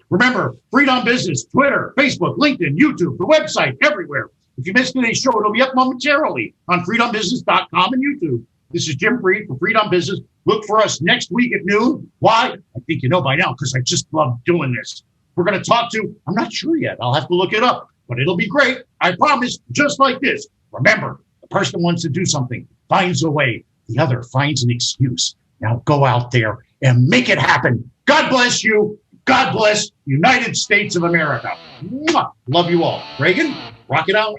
[SPEAKER 2] Remember, Freed on Business, Twitter, Facebook, LinkedIn, YouTube, the website, everywhere. If you missed today's show, it'll be up momentarily on freedombusiness.com and YouTube. This is Jim Freed for Freed on Business. Look for us next week at noon. Why? I think you know by now, because I just love doing this. We're going to talk to, I'm not sure yet. I'll have to look it up, but it'll be great. I promise, just like this. Remember, the person wants to do something, finds a way. The other finds an excuse. Now go out there and make it happen. God bless you. God bless United States of America. Mwah. Love you all. Reagan, rock it out.